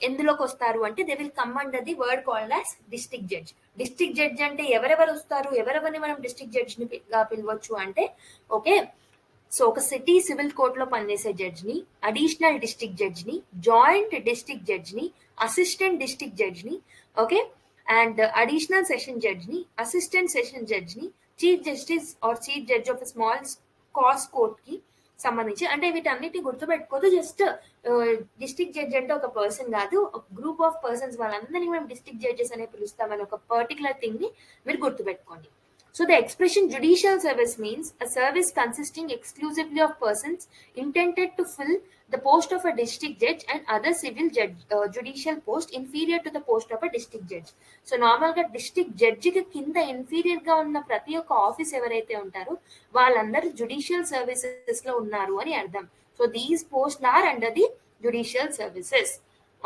ఎందులోకి వస్తారు అంటే they will come under the word called as district judge. District judge అంటే ఎవరెవరు వస్తారు, ఎవరెవరిని మనం district judge ని పిలవచ్చు అంటే ఓకే సో ఒక సిటీ సివిల్ కోర్ట్ లో పనిచేసే జడ్జ్ ని, అడిషనల్ డిస్ట్రిక్ట్ జడ్జ్ ని, జాయింట్ డిస్ట్రిక్ట్ జడ్జ్ ని, అసిస్టెంట్ డిస్ట్రిక్ట్ జడ్జ్ ని, okay and additional session judge ని, అసిస్టెంట్ సెషన్ జడ్జ్ ని, chief justice R chief judge of small cos court కి సంబంధించి. అంటే వీటన్నిటి గుర్తుపెట్టుకోదు, జస్ట్ డిస్ట్రిక్ట్ జడ్జ్ అంటే ఒక పర్సన్ కాదు, ఒక గ్రూప్ ఆఫ్ పర్సన్స్, వాళ్ళందరినీ మనం డిస్ట్రిక్ట్ జడ్జెస్ అనే పిలుస్తామని ఒక పర్టికులర్ థింగ్ ని మీరు గుర్తుపెట్టుకోండి. So the expression judicial service means a service consisting exclusively of persons intended to fill the post of a district judge and other civil judicial post inferior to the post of a district judge. So normal గా district judge కి కింద inferior గా ఉన్న ప్రతి ఒక్క office ఎవరైతే ఉంటారో వాళ్ళందరూ జుడిషియల్ సర్వీసెస్ లో ఉన్నారు అని అర్థం. So these posts are under the judicial services.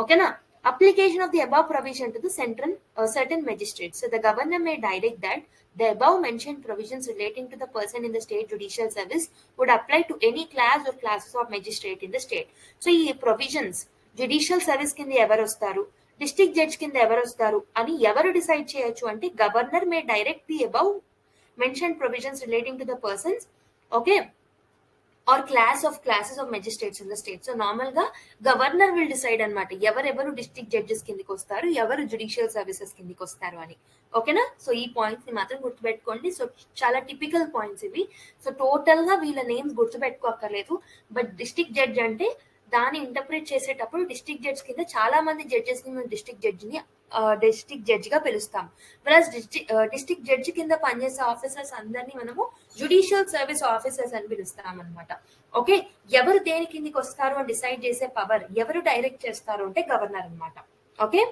ఓకేనా, application of the above provision to the central certain magistrates. So the governor may direct that the above mentioned provisions relating to the person in the state judicial service would apply to any class or classes of magistrate in the state. So ఈ provisions judicial service కింద ఎవరు వస్తారు, district judge కింద ఎవరు వస్తారు అని ఎవరు decide చేయొచ్చు అంటే governor May direct the above mentioned provisions relating to the persons, okay, or classes of magistrates in the state. So normal ga governor will decide anamata ఎవరెవరు district judges కిందకి వస్తారు, ఎవరు judicial services కిందకి వస్తారు అని. ఓకేనా? సో ఈ points ని మాత్రం గుర్తుపెట్టుకోండి. సో చాలా టిపికల్ పాయింట్స్ ఇవి. సో టోటల్ గా వీళ్ళ నేమ్స్ గుర్తుపెట్టుకోక్కర్లేదు. బట్ డిస్ట్రిక్ట్ జడ్జ్ అంటే దాన్ని ఇంటర్ప్రిట్ చేసేటప్పుడు డిస్ట్రిక్ట్ జడ్జ్ కింద చాలా మంది జడ్జెస్ ని మేము డిస్ట్రిక్ట్ జడ్జ్ గా పిలుస్తాం. ప్లస్ డిస్ట్రిక్ట్ జడ్జి కింద పనిచేసే ఆఫీసర్స్ అందరినీ మనము జుడిషియల్ సర్వీస్ ఆఫీసర్స్ అని పిలుస్తాం అనమాట. ఓకే, ఎవరు దేని కిందికి వస్తారు అని డిసైడ్ చేసే పవర్, ఎవరు డైరెక్ట్ చేస్తారు అంటే గవర్నర్ అనమాట. Okay,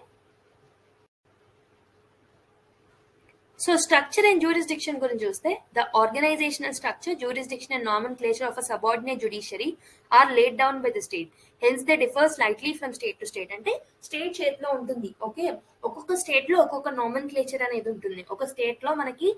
so structure and jurisdiction గురించి చూస్తే the organisational structure, jurisdiction and nomenclature of a subordinate judiciary are laid down by the state. Hence they differ slightly from state to state. అంటే state చేతిలో ఉంటుంది. Okay, ఒక్కొక్క state లో ఒక్కొక్క నామన్క్లేచర్ అనేది ఉంటుంది. ఒక స్టేట్ లో మనకి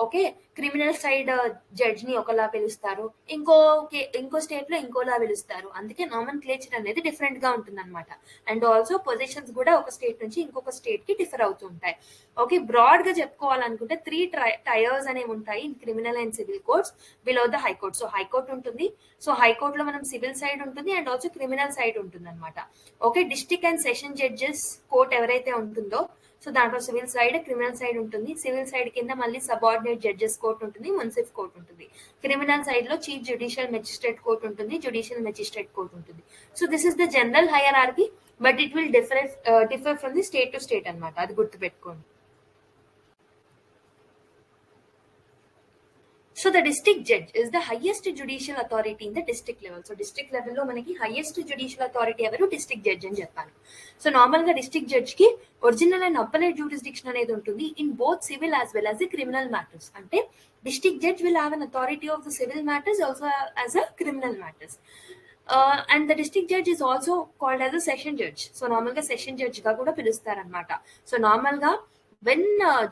ఓకే క్రిమినల్ సైడ్ జడ్జ్ ని ఒకలా పిలుస్తారు, ఇంకో స్టేట్ లో ఇంకోలా పిలుస్తారు. అందుకే నామన్క్లేచర్ అనేది డిఫరెంట్ గా ఉంటుంది అనమాట. అండ్ ఆల్సో పొజిషన్స్ కూడా ఒక స్టేట్ నుంచి ఇంకొక స్టేట్ కి డిఫర్ అవుతూ ఉంటాయి. ఓకే, బ్రాడ్ గా చెప్పుకోవాలనుకుంటే 3 టైర్స్ అనేవి ఉంటాయి in criminal and civil courts below the high court. So high court ఉంటుంది. సో హైకోర్ట్ లో మనం సివిల్ సైడ్ ఉంటుంది అండ్ ఆల్సో క్రిమినల్ సైడ్ ఉంటుంది అనమాట. Okay, district and session judges court ఎవరైతే ఉంటుందో సో దాంట్లో సివిల్ సైడ్, క్రిమినల్ సైడ్ ఉంటుంది. సివిల్ సైడ్ కింద మళ్ళీ సబార్డినేట్ జడ్జెస్ కోర్ట్ ఉంటుంది, మున్సిఫ్ కోర్ట్ ఉంటుంది. క్రిమినల్ సైడ్ లో చీఫ్ జ్యుడిషియల్ మెజిస్ట్రేట్ కోర్ట్ ఉంటుంది, జ్యుడిషియల్ మెజిస్ట్రేట్ కోర్ట్ ఉంటుంది. So this is the general hierarchy, but it will differ from the state to state అనమాట. అది గుర్తుపెట్టుకోండి. So the district judge is the highest judicial authority in the district level. So district level లో మనకి highest judicial authority ఎవరు? district judge అని చెప్పాను. So normal గా district judge కి ఒరిజినల్ అండ్ అప్పలేట్ జ్యూరిస్డిక్షన్ అనేది ఉంటుంది in both civil as well as the criminal matters. అంటే district judge will have an authority of the civil matters also as a criminal matters. And the district judge is also called as a session judge. So normal గా session judge గా కూడా పిలుస్తారు అనమాట. So normal గా when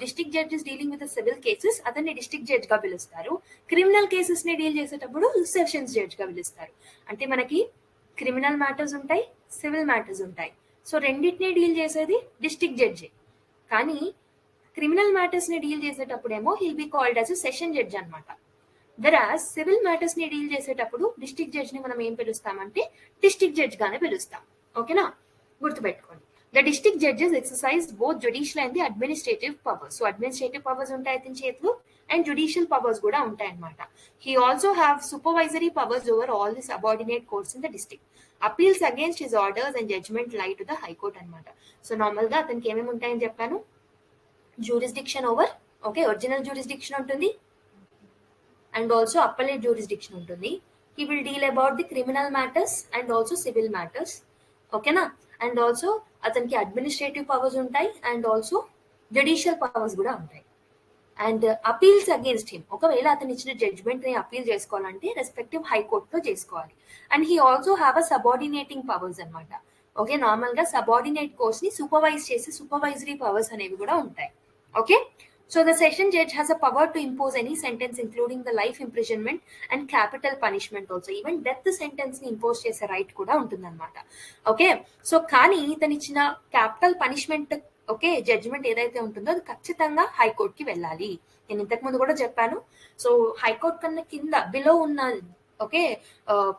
district judge is dealing with the civil cases అతన్ని district judge గా పిలుస్తారు. Criminal cases ని డీల్ చేసేటప్పుడు సెషన్స్ జడ్జ్ గా పిలుస్తారు. అంటే మనకి క్రిమినల్ మ్యాటర్స్ ఉంటాయి, సివిల్ మ్యాటర్స్ ఉంటాయి. సో రెండింటిని డీల్ చేసేది డిస్ట్రిక్ట్ జడ్జి. కానీ క్రిమినల్ మ్యాటర్స్ ని డీల్ చేసేటప్పుడేమో he'll be called as session judge అనమాట. వెరాస్ సివిల్ మ్యాటర్స్ ని డీల్ చేసేటప్పుడు డిస్ట్రిక్ట్ జడ్జ్ ని మనం ఏం పిలుస్తామంటే డిస్ట్రిక్ట్ జడ్జ్ గానే పిలుస్తాం. ఓకేనా? గుర్తుపెట్టుకోండి. The district judges exercise both judicial and the administrative powers. So administrative powers ఉంటాయి అతని చేతిలో and judicial powers కూడా ఉంటాయి అన్నమాట. He also have supervisory powers over all the subordinate courts in the district. Appeals against his orders and judgment lie to the high court అన్నమాట. So normal గా అతనికి ఏమేమి ఉంటాయని చెప్పాను. Jurisdiction over, okay, original jurisdiction ఉంటుంది and also appellate jurisdiction ఉంటుంది. He will deal about the criminal matters and also civil matters. ఓకేనా? And also అతనికి అడ్మినిస్ట్రేటివ్ పవర్స్ ఉంటాయి అండ్ ఆల్సో జ్యుడిషియల్ పవర్స్ కూడా ఉంటాయి. అండ్ అపీల్స్ అగేన్స్ట్ హిమ్, ఒకవేళ అతను ఇచ్చిన జడ్జ్మెంట్ ని అపీల్ చేసుకోవాలంటే రెస్పెక్టివ్ హైకోర్ట్ లో చేసుకోవాలి. And he also have a subordinating powers అనమాట. ఓకే, నార్మల్ గా సబార్డినేట్ కోర్స్ ని సూపర్వైజ్ చేసి సూపర్వైజరీ పవర్స్ అనేవి కూడా ఉంటాయి. Okay, so the session judge has a power to impose any sentence including the life imprisonment and capital punishment also. Even death sentence ని impose చేసే right కూడా ఉంటుందన్నమాట. ఓకే, సో కానీ ఇతను ఇచ్చిన క్యాపిటల్ పనిష్మెంట్ ఓకే జడ్జిమెంట్ ఏదైతే ఉంటుందో అది ఖచ్చితంగా హైకోర్ట్ కి వెళ్ళాలి. నేను ఇంతకు ముందు కూడా చెప్పాను. సో హైకోర్ట్ కన్నా కింద బిలో ఉన్న ఓకే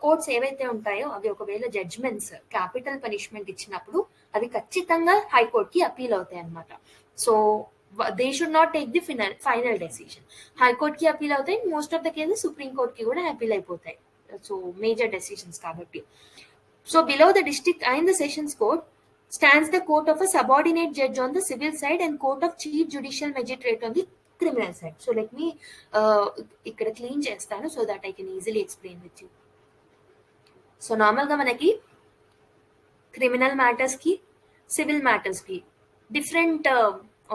కోర్ట్స్ ఏవైతే ఉంటాయో అవి ఒకవేళ జడ్జ్మెంట్స్ క్యాపిటల్ పనిష్మెంట్ ఇచ్చినప్పుడు అవి ఖచ్చితంగా హైకోర్ట్ కి అపీల్ అవుతాయి అన్నమాట. So they should not take the final decision. High court ki appeal avutayi, most of the cases supreme court ki kuda appeal ayipotayi. So major decisions kabatti. So below the district and the sessions court stands the court of a subordinate judge on the civil side and court of chief judicial magistrate on the criminal side. So let me ikkada clean chestanu so that I can easily explain with you. So normal ga manaki criminal matters ki civil matters ki different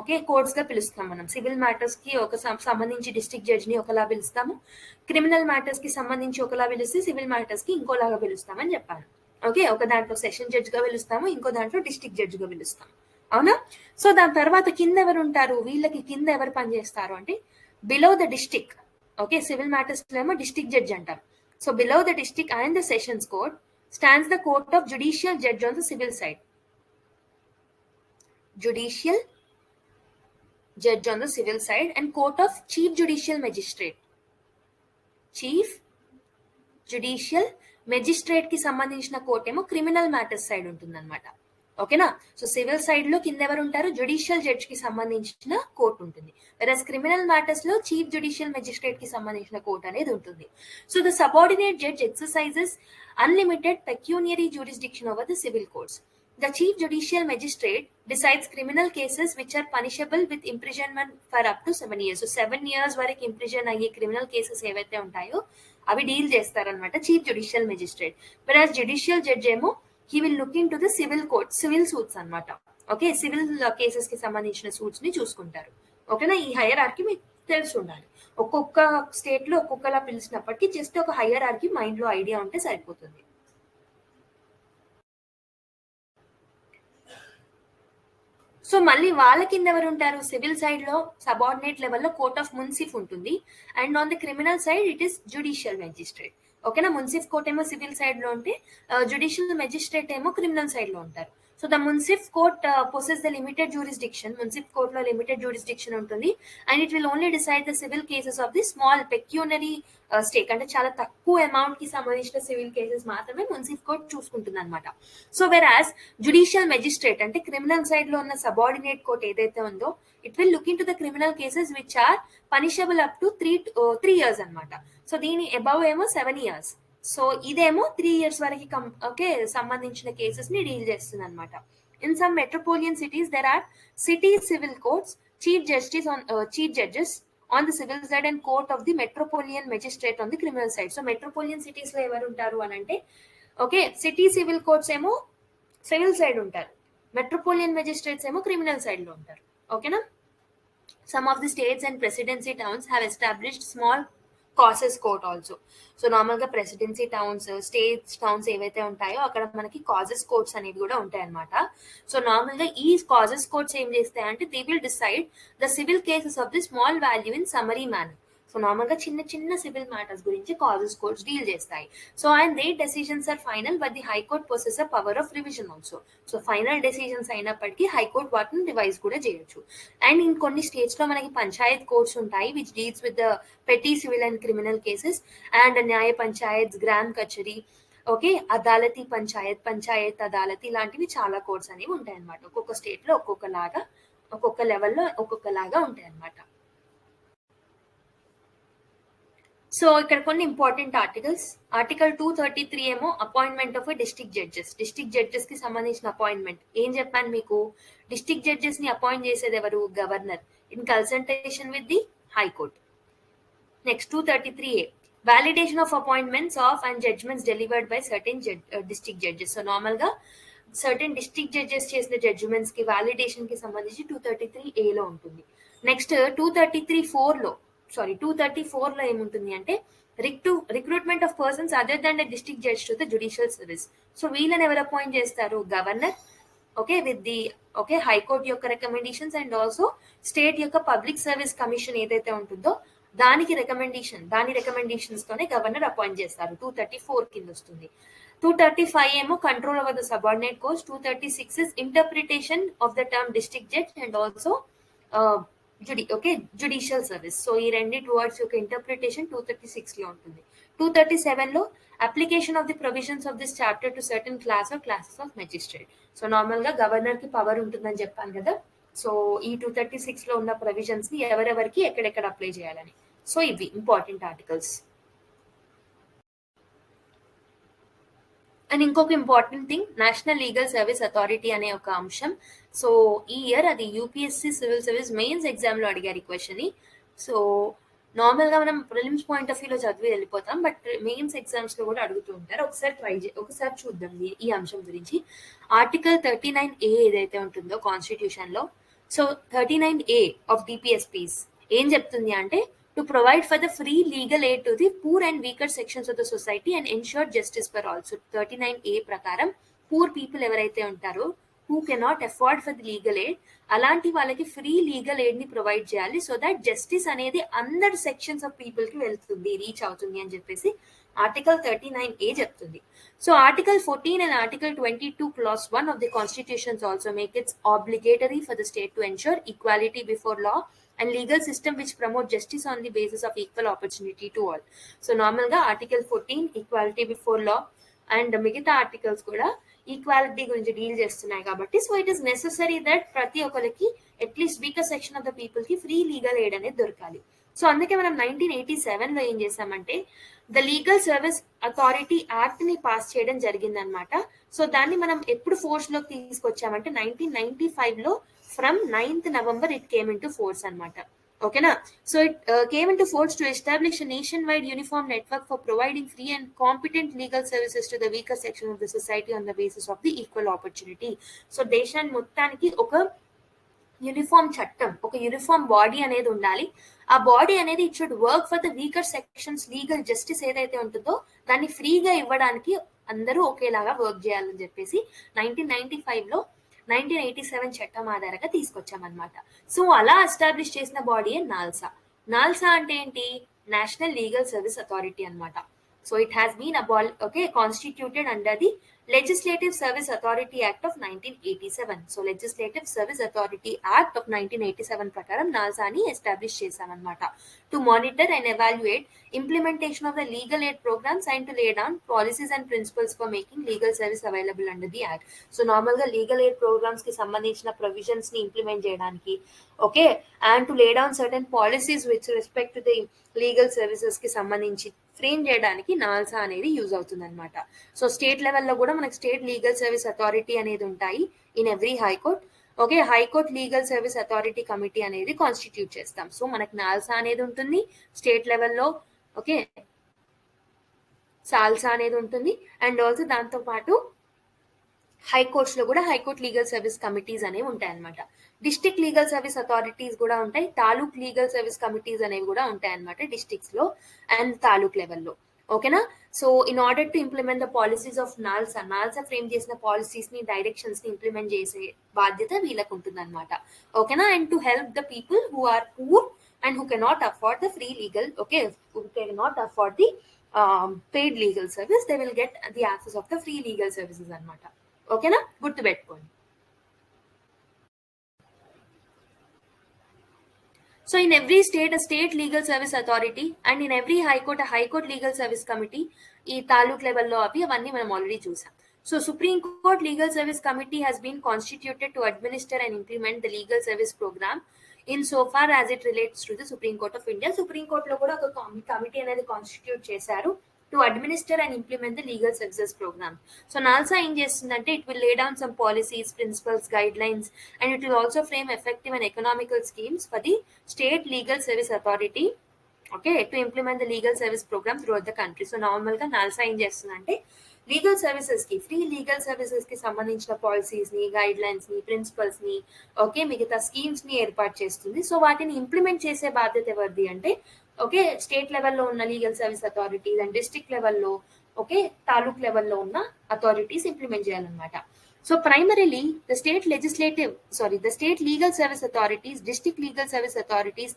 okay courts గా పిలుస్తాం మనం. Civil matters కి ఒక సంబంధించి district judge ని ఒకలా పిలుస్తాము, criminal matters కి సంబంధించి ఒకలా పిలిస్తే సివిల్ మ్యాటర్స్ కి ఇంకోలాగా పిలుస్తామని చెప్పాను. ఓకే, ఒక దాంట్లో సెషన్ జడ్జ్ గా పిలుస్తాము, ఇంకో దాంట్లో డిస్ట్రిక్ట్ జడ్జ్ గా పిలుస్తాం. అవునా? సో దాని తర్వాత కింద ఎవరు ఉంటారు, వీళ్ళకి కింద ఎవరు పనిచేస్తారు అంటే below the district. Okay, civil matters లో ఏమో డిస్ట్రిక్ట్ జడ్జ్ అంటాం. So below the district and the sessions court stands the court of judicial judge on the civil side. Judicial judge on the civil side, and court of chief judicial magistrate. Chief judicial magistrate కి సంబంధించిన court ఏమో criminal matters side ఉంటుంది అనమాట. ఓకేనా? So civil side లో కింద ఎవరు ఉంటారు? జ్యుడిషియల్ జడ్జ్ కి సంబంధించిన కోర్ట్ ఉంటుంది. వెరస్ క్రిమినల్ మ్యాటర్స్ లో చీఫ్ జ్యుడిషియల్ మెజిస్ట్రేట్ కి సంబంధించిన కోర్ట్ అనేది ఉంటుంది. So the subordinate judge exercises unlimited pecuniary jurisdiction over the civil courts. The chief judicial magistrate decides criminal cases which are punishable with imprisonment for up to 7 years. So 7 years వరకు imprison అయ్యే criminal cases ఏవైతే ఉంటాయో అవి deal చేస్తారనమాట chief judicial magistrate. వెరాజ్ judicial judge ఏమో he will look in to the civil court, civil suits అనమాట. Okay, civil cases కి సంబంధించిన సూట్స్ ని చూసుకుంటారు. ఓకేనా? ఈ హైయరార్కీ మీకు తెలిసి ఉండాలి. ఒక్కొక్క స్టేట్ లో ఒక్కొక్కలా పిలిచినప్పటికీ జస్ట్ ఒక హైయరార్కీ మైండ్ లో ఐడియా ఉంటే సరిపోతుంది. సో మళ్ళీ వాళ్ళ కింద ఎవరు ఉంటారు? సివిల్ సైడ్ లో సబార్డినేట్ లెవెల్లో కోర్ట్ ఆఫ్ మున్సిఫ్ ఉంటుంది, and on the criminal side it is judicial magistrate. ఓకేనా? మున్సిఫ్ కోర్ట్ ఏమో సివిల్ సైడ్ లో ఉంటే జ్యుడిషియల్ మెజిస్ట్రేట్ ఏమో క్రిమినల్ సైడ్ లో ఉంటారు. So the munsif court possess the limited jurisdiction. Munsif court లో లిమిటెడ్ జ్యూరిస్డిక్షన్ ఉంటుంది, and it will only decide the civil cases of the small pecuniary stake, అంటే చాలా తక్కువ అమౌంట్ కి సంబంధించిన సివిల్ కేసెస్ మాత్రమే మున్సిఫ్ కోర్ట్ చూసుకుంటుంది అనమాట. సో వెరాస్ జ్యుడిషియల్ మెజిస్ట్రేట్ అంటే క్రిమినల్ సైడ్ లో ఉన్న సబార్డినేట్ కోర్ట్ ఏదైతే ఉందో it will look in to the criminal cases which are punishable up to 3 years అనమాట. సో దీని అబౌవ్ ఏమో 7 years. సో ఇదేమో 3 years వరకు ఓకే సంబంధించిన కేసెస్ ని డీల్ చేస్తుంది అనమాట. In some metropolitan cities there are city civil courts, chief judges on the civil side and court of the metropolitan magistrate on the criminal side. So metropolitan cities లో ఎవరు ఉంటారు అని అంటే okay city civil courts ఏమో civil side ఉంటారు, metropolitan magistrates ఏమో criminal side లో ఉంటారు. ఓకేనా? Some of the states and presidency towns have established small causes court also. So normal గా ప్రెసిడెన్సీ టౌన్స్, స్టేట్స్ టౌన్స్ ఏవైతే ఉంటాయో అక్కడ మనకి కాజెస్ కోర్ట్స్ అనేవి కూడా ఉంటాయి అనమాట. సో నార్మల్ గా ఈ కాజెస్ కోర్ట్స్ ఏం చేస్తాయంటే they will decide the civil cases of the small value in summary manner. So normal గా చిన్న చిన్న సివిల్ మ్యాటర్స్ గురించి కాజెస్ కోర్ట్స్ డీల్ చేస్తాయి. So and they decisions are final, but the high court possess a power of revision also. So final decisions అయినప్పటికీ high court వాటిని revise కూడా చేయొచ్చు. And ఇంకొన్ని స్టేట్స్ లో మనకి పంచాయత్ కోర్ట్స్ ఉంటాయి which deals with the petty civil and criminal cases, and న్యాయ Panchayat, gram కచరీ, okay అదాలతీ Panchayat అదాలతీ ఇలాంటివి చాలా కోర్ట్స్ అనేవి ఉంటాయి అనమాట. ఒక్కొక్క స్టేట్ లో ఒక్కొక్క లెవెల్లో ఒక్కొక్కలాగా ఉంటాయి అనమాట. సో ఇక్కడ కొన్ని ఇంపార్టెంట్ ఆర్టికల్స్. ఆర్టికల్ 233 ఏమో appointment of district judges. District judges కి సంబంధించిన అపాయింట్మెంట్ ఏం చెప్పాను మీకు? డిస్ట్రిక్ట్ జడ్జెస్ ని అపాయింట్ చేసేది ఎవరు? Governor in consultation with the high court. Next 233A validation of appointments of and judgments delivered by certain district judges. So normal గా certain district judges చేసిన జడ్జిమెంట్స్ కి వాలిడేషన్ కి సంబంధించి 233A లో ఉంటుంది. నెక్స్ట్ 234 లో ఏముంటుంది అంటే recruitment of persons other than the district judge to the judicial service. So వీళ్ళని ఎవరు అపాయింట్ చేస్తారు? Governor, okay with the high court యొక్క రికమెండేషన్స్ అండ్ ఆల్సో స్టేట్ యొక్క పబ్లిక్ సర్వీస్ కమిషన్ ఏదైతే ఉంటుందో దాని రికమెండేషన్స్ తోనే గవర్నర్ అపాయింట్ చేస్తారు. 234 కింద వస్తుంది. 235 ఏమో control over the subordinate courts. 236 is interpretation of the term district judge and also judicial service. So ఈ రెండింటి వర్డ్స్ యొక్క ఇంటర్ప్రిటేషన్ 236 లో ఉంటుంది. 237 లో application of the provisions of this chapter to certain classes of magistrate. So normal గా governor కి power ఉంటుందని చెప్పాను కదా. సో ఈ 236 లో ఉన్న ప్రొవిజన్స్ ని ఎవరెవరికి ఎక్కడెక్కడ అప్లై చేయాలని. సో ఇవి ఇంపార్టెంట్ ఆర్టికల్స్. అండ్ ఇంకొక important thing, national legal service authority అనే ఒక అంశం. సో ఈ ఇయర్ అది UPSC civil service mains exam లో అడిగారు ఈ క్వశ్చన్ ని. సో నార్మల్ గా మనం ప్రిలిమ్స్ పాయింట్ ఆఫ్ వ్యూలో చదివి వెళ్ళిపోతాం, బట్ మెయిన్స్ ఎగ్జామ్స్ లో కూడా అడుగుతూ ఉంటారు. ఒకసారి చూద్దాం ఈ అంశం గురించి. ఆర్టికల్ 39A ఏదైతే ఉంటుందో కాన్స్టిట్యూషన్ లో, సో 39A ఆఫ్ DPSPs ఏం చెప్తుంది అంటే to provide for the free legal aid to the poor and weaker sections of the society and ensure justice for all. So 39A ప్రకారం పూర్ పీపుల్ ఎవరైతే ఉంటారో, who cannot afford for the legal aid, అలాంటి వాళ్ళకి free legal aid ని provide చేయాలి, so that justice అనేది అందరి sections of people కి వెళ్తుంది, రీచ్ అవుతుంది అని చెప్పేసి ఆర్టికల్ 39A చెప్తుంది. So article 14 and article 22 clause 1 of the constitutions also make it obligatory for the state to ensure equality before law and legal system which promote justice on the basis of equal opportunity to all. So normal ga article 14 equality before law and మిగతా articles కూడా equality గురించి deal చేస్తున్నాయి కాబట్టి, so it is necessary that ప్రతి ఒక్కరికి at least weaker section of the people కి free legal aid అనేది దొరకాలి. సో అందుకే మనం 1987 లో ఏం చేసామంటే the legal service authority act ని పాస్ చేయడం జరిగిందనమాట. సో దాన్ని మనం ఎప్పుడు ఫోర్స్ లోకి తీసుకొచ్చామంటే 1995 లో from 9th November it came in to force అనమాట. ఓకేనా? So it came into force to establish a nationwide uniform network for providing free and competent legal services to the weaker section of the society on the basis of the equal opportunity. So దేశాన్ని మొత్తానికి ఒక uniform చట్టం, ఒక uniform body అనేది ఉండాలి. ఆ body అనేది it should work for the weaker sections legal justice ఏదైతే ఉంటుందో దాన్ని ఫ్రీగా ఇవ్వడానికి అందరూ ఒకేలాగా వర్క్ చేయాలని చెప్పేసి 1995 లో 1987 చట్టం ఆధారంగా తీసుకొచ్చామన్నమాట. సో అలా ఎస్టాబ్లిష్ చేసిన బాడీ నాల్సా. నాల్సా అంటే ఏంటి? నేషనల్ లీగల్ సర్వీస్ అథారిటీ అన్నమాట. So it has been constituted under the Legislative Service Authority Act of 1987. So Legislative Service Authority Act of 1987 ప్రకారం నాల్సాని ఎస్టాబ్లిష్ చేశామన్నమాట. To monitor and evaluate implementation of the legal aid programmes and to lay down policies and principles for making legal service available under the act. So normal గా legal aid programmes కి సంబంధించిన provisions ని implement చేయడానికి, okay, and to lay down certain policies with respect to the legal services కి సంబంధించి frame చేయడానికి NALSA అనేది use అవుతుంది అనమాట. సో స్టేట్ లెవెల్లో కూడా మనకి స్టేట్ లీగల్ సర్వీస్ అథారిటీ అనేది ఉంటాయి in every high court. Okay, high court legal service authority committee అనేది కాన్స్టిట్యూట్ చేస్తాం. సో మనకి నాల్సా అనేది ఉంటుంది స్టేట్ లెవెల్లో, ఓకే, సాల్సా అనేది ఉంటుంది, అండ్ ఆల్సో దాంతో పాటు హైకోర్ట్స్ లో కూడా హైకోర్ట్ లీగల్ సర్వీస్ కమిటీస్ అనేవి ఉంటాయి అనమాట. డిస్ట్రిక్ట్ లీగల్ సర్వీస్ అథారిటీస్ కూడా ఉంటాయి, తాలూక్ లీగల్ సర్వీస్ కమిటీస్ అనేవి కూడా ఉంటాయి అనమాట డిస్ట్రిక్ట్స్ లో అండ్ తాలూక్ లెవెల్లో. ఓకేనా? So in order to implement the policies of NALSA frame చేసిన పాలసీస్ ని, డైరెక్షన్స్ ని ఇంప్లిమెంట్ చేసే బాధ్యత వీళ్ళకు ఉంటుంది అనమాట. ఓకేనా? And to help the people who are poor and who cannot afford the free legal, okay, who cannot afford the paid legal service, they will get the access of the free legal services అనమాట. ఓకేనా? గుర్తుపెట్టుకోండి. So in every state state legal service authority and in every high court high court legal service committee, ఈ తాలూక్ లెవెల్లో అవన్నీ మనం already చూసాం. So supreme court legal service committee has been constituted to administer and implement the legal service program in so far as it relates to the Supreme Court of India. Supreme court లో కూడా ఒక committee అనేది constitute చేశారు to administer and implement the legal services program. So NALSA ఏం చేస్తుందంటే it will lay down some policies, principles, guidelines, and it will also frame effective and economical schemes for the state legal service authority, okay, to implement the legal service program throughout the country. So normal గా NALSA ఏం చేస్తుందంటే legal services కి, free legal services కి సంబంధించిన policies ని, guide lines ని, principles ని, okay, మిగతా స్కీమ్స్ ని ఏర్పాటు చేస్తుంది. సో వాటిని ఇంప్లిమెంట్ చేసే బాధ్యత ఎవరిది అంటే, ఓకే, స్టేట్ లెవెల్లో ఉన్న legal service authorities and district లెవెల్లో, ఓకే, తాలూక్ లెవెల్లో ఉన్న అథారిటీస్ ఇంప్లిమెంట్ చేయాలన్నమాట. So primarily the state legal service authorities, district legal service authorities,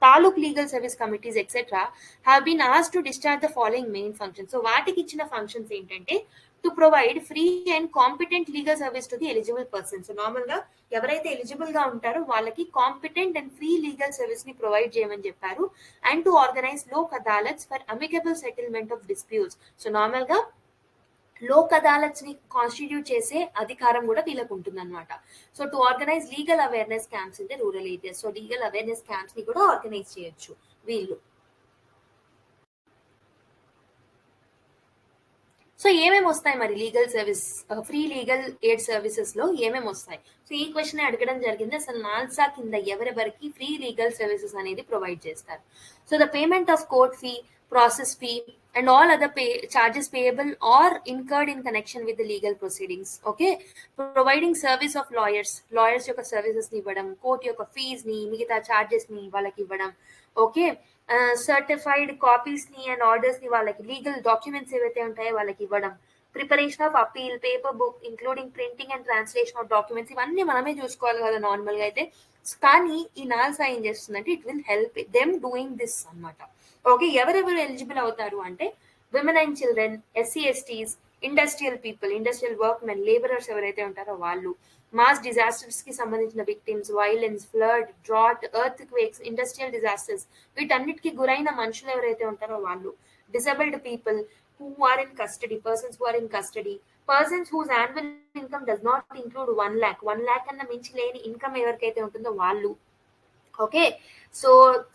taluk legal service committees etcetera have been asked to discharge the following main functions. So వాటికి ఇచ్చిన functions ఏంటంటే to provide free and competent legal service to the eligible persons. So normal గా ఎవరైతే eligible గా ఉంటారో వాళ్ళకి competent and free legal service ని provide చేయమని చెప్పారు. And to organise Lok adalats for amicable settlement of disputes. So normal గా లోక్ అదాలత్స్ ని కాన్స్టిట్యూట్ చేసే అధికారం కూడా వీళ్ళకు ఉంటుంది అనమాట. So to organise legal awareness camps in the rural areas. So legal awareness camps ని కూడా ఆర్గనైజ్ చేయొచ్చు వీళ్ళు. సో ఏమేమి వస్తాయి మరి legal service, free legal aid services లో ఏమేమి వస్తాయి? సో ఈ క్వశ్చన్ అడగడం జరిగింది. అసలు నాల్సా కింద ఎవరెవరికి ఫ్రీ లీగల్ సర్వీసెస్ అనేది ప్రొవైడ్ చేస్తారు? So the payment of court fee, process fee and all other charges payable or incurred in connection with the legal proceedings. Okay, providing service of lawyers యొక్క services ని ఇవ్వడం, court యొక్క fees ని, మిగతా charges ని వాళ్ళకి ఇవ్వడం, ఓకే, సర్టిఫైడ్ కాపీస్ ని అండ్ ఆర్డర్స్ ని, వాళ్ళకి లీగల్ డాక్యుమెంట్స్ ఏవైతే ఉంటాయో వాళ్ళకి ఇవ్వడం, preparation of appeal, paper book, including printing and translation of documents, ఇవన్నీ మనమే చూసుకోవాలి కదా నార్మల్గా అయితే. కానీ ఈ నాల్సా ఏం చేస్తుందంటే it will help them doing this అనమాట. ఓకే, ఎవరెవరు ఎలిజిబుల్ అవుతారు అంటే women and children, SC ఎస్టీస్, industrial people, industrial work men, labourers ఎవరైతే ఉంటారో వాళ్ళు, మాస్ డిజాస్టర్స్ కి సంబంధించిన victims, violence, flood, drought, earth quakes, industrial disasters వీటన్నిటికీ గురైన మనుషులు ఎవరైతే ఉంటారో వాళ్ళు, disabled people who are in custody, persons who are in custody, persons whose annual income does not include 1 lakh, 1 lakh కన్నా మించి లేని ఇన్కమ్ ఎవరికైతే ఉంటుందో వాళ్ళు. ఓకే, సో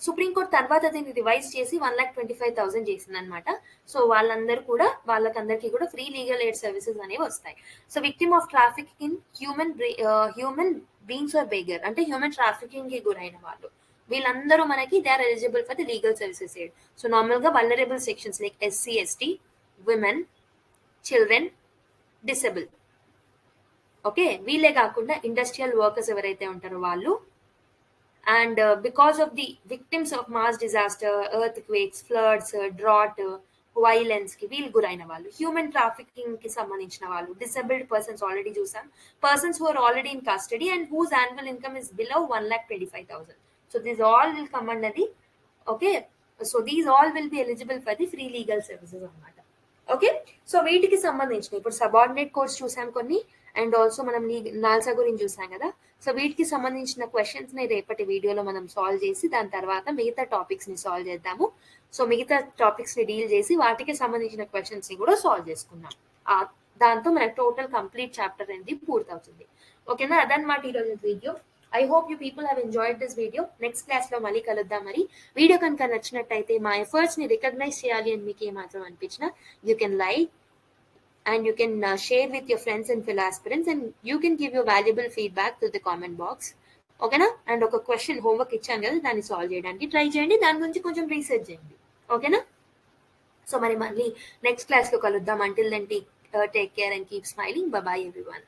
సుప్రీంకోర్టు తర్వాత దీన్ని రివైజ్ చేసి 1,25,000 చేసింది అనమాట. సో వాళ్ళకందరికీ కూడా ఫ్రీ లీగల్ ఎయిడ్ సర్వీసెస్ అనేవి వస్తాయి. So victim of trafficking in human beings or beggar, అంటే హ్యూమన్ ట్రాఫికింగ్ కి గురైన వాళ్ళు, వీళ్ళందరూ మనకి they are eligible for the legal services aid. So normal గా vulnerable sections like SC ST, women, children, disable. Okay, వీళ్ళే కాకుండా ఇండస్ట్రియల్ వర్కర్స్ ఎవరైతే ఉంటారో వాళ్ళు, and because of the victims of mass disaster, earthquakes, floods, drought, violence కి వీళ్ళు గురైన వాళ్ళు, హ్యూమన్ ట్రాఫికింగ్ కి సంబంధించిన వాళ్ళు, డిసేబుల్డ్ పర్సన్స్ ఆల్రెడీ చూసాం, persons who are already in custody and whose annual income is below 1,25,000. So these all will come under the, okay, so these all will be eligible for the free legal services అనమాట. Okay, so వీటికి సంబంధించిన ఇప్పుడు subordinate course చూసాం కొన్ని, and also మనం NALSA గురించి చూసాం కదా. సో వీటికి సంబంధించిన క్వశ్చన్స్ ని రేపటి వీడియోలో మనం సాల్వ్ చేసి దాని తర్వాత మిగతా టాపిక్స్ ని సాల్వ్ చేద్దాము. సో మిగతా టాపిక్స్ ని డీల్ చేసి వాటికి సంబంధించిన క్వశ్చన్స్ ని కూడా సాల్వ్ చేసుకుందాం. దాంతో మనకు టోటల్ కంప్లీట్ చాప్టర్ అనేది పూర్తవుతుంది. ఓకేనా, అదనమాట ఈరోజు video. I hope you people have enjoyed this video. Next class లో మళ్ళీ కలుద్దాం. మరి వీడియో కనుక నచ్చినట్టయితే మా ఎఫర్ట్స్ ని రికగ్నైజ్ చేయాలి అని మీకు ఏమాత్రం అనిపించినా you can like and you can share with your friends and fellow aspirants, and you can give your valuable feedback to the comment box. ఓకేనా, అండ్ ఒక క్వశ్చన్ హోంవర్క్ ఇచ్చాను కదా, దాన్ని సాల్వ్ చేయడానికి ట్రై చేయండి, దాని గురించి కొంచెం రీసెర్చ్ చేయండి. ఓకేనా, సో మరి మళ్ళీ నెక్స్ట్ క్లాస్ లో కలుద్దాం. Until then take care and keep smiling. Bye bye everyone.